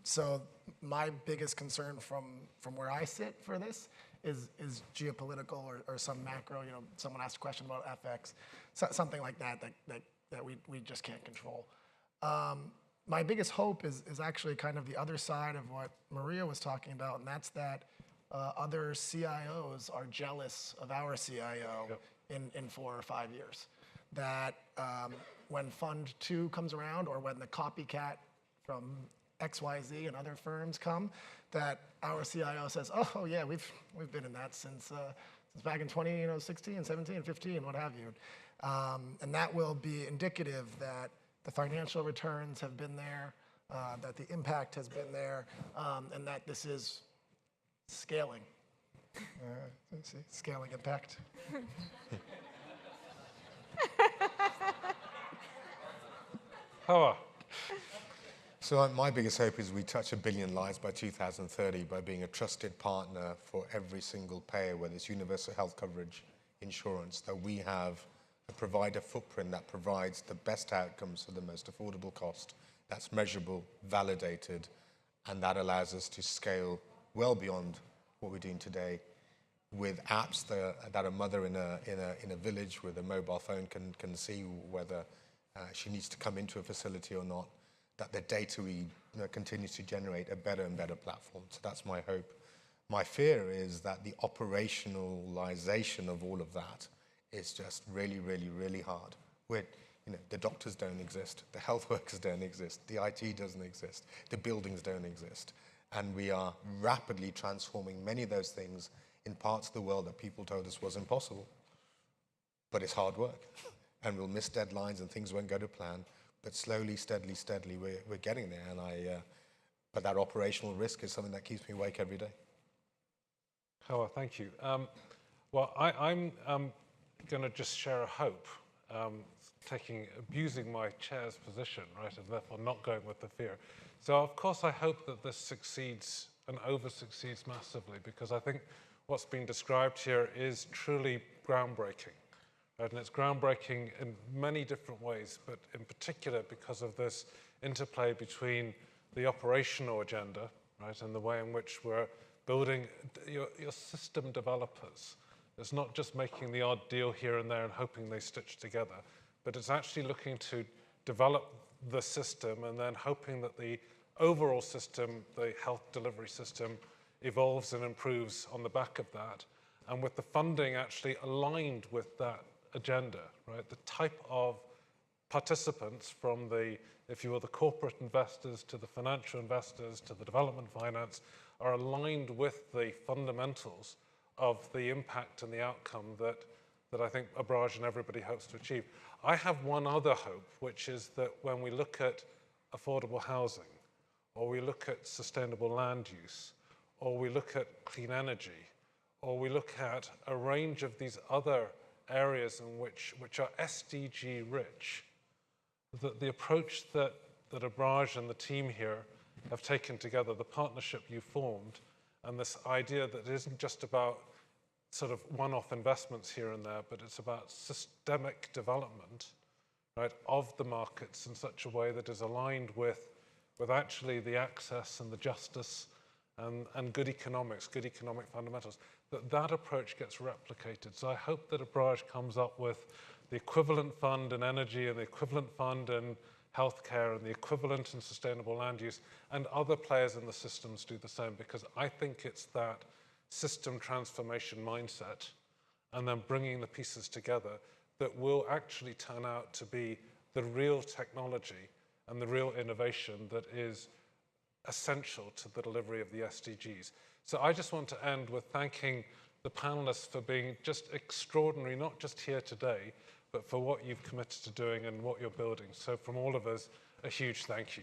So my biggest concern from where I sit for this is geopolitical or some macro. You know, someone asked a question about FX, something like that we just can't control. My biggest hope is actually kind of the other side of what Maria was talking about, and that's that other CIOs are jealous of our CIO in 4 or 5 years. That when Fund 2 comes around, or when the copycat from XYZ and other firms come, that our CIO says, oh yeah, we've been in that since back in 2016, 17, 15, what have you. And that will be indicative that the financial returns have been there, that the impact has been there, and that this is scaling. Scaling impact. Khawar? So my biggest hope is we touch 1 billion lives by 2030 by being a trusted partner for every single payer, whether it's universal health coverage insurance, that we have a provider footprint that provides the best outcomes for the most affordable cost, that's measurable, validated, and that allows us to scale well beyond what we're doing today with apps that a mother in a village with a mobile phone can see whether she needs to come into a facility or not, that the data we continues to generate a better and better platform. So that's my hope. My fear is that the operationalization of all of that is just really, really, really hard. The doctors don't exist, the health workers don't exist, the IT doesn't exist, the buildings don't exist. And we are rapidly transforming many of those things in parts of the world that people told us was impossible. But it's hard work. And we'll miss deadlines and things won't go to plan. But slowly, steadily, we're getting there. And but that operational risk is something that keeps me awake every day. Khawar, thank you. Well, I'm going to just share a hope, abusing my chair's position, right, and therefore not going with the fear. So, of course, I hope that this succeeds and over-succeeds massively, because I think what's being described here is truly groundbreaking. Right? And it's groundbreaking in many different ways, but in particular because of this interplay between the operational agenda, right, and the way in which we're building your system developers. It's not just making the odd deal here and there and hoping they stitch together, but it's actually looking to develop the system and then hoping that the overall system, the health delivery system, evolves and improves on the back of that, and with the funding actually aligned with that agenda, right? The type of participants from the, if you will, the corporate investors to the financial investors to the development finance are aligned with the fundamentals of the impact and the outcome that I think Abraaj and everybody hopes to achieve. I have one other hope, which is that when we look at affordable housing, or we look at sustainable land use, or we look at clean energy, or we look at a range of these other areas in which are SDG rich, that the approach that Abraaj and the team here have taken together, the partnership you formed, and this idea that it isn't just about sort of one-off investments here and there, but it's about systemic development, right, of the markets in such a way that is aligned with actually the access and the justice and good economic fundamentals, that approach gets replicated. So I hope that Abraaj comes up with the equivalent fund in energy and the equivalent fund in healthcare and the equivalent in sustainable land use, and other players in the systems do the same, because I think it's that system transformation mindset and then bringing the pieces together that will actually turn out to be the real technology and the real innovation that is essential to the delivery of the SDGs. So I just want to end with thanking the panelists for being just extraordinary, not just here today, but for what you've committed to doing and what you're building. So from all of us, a huge thank you.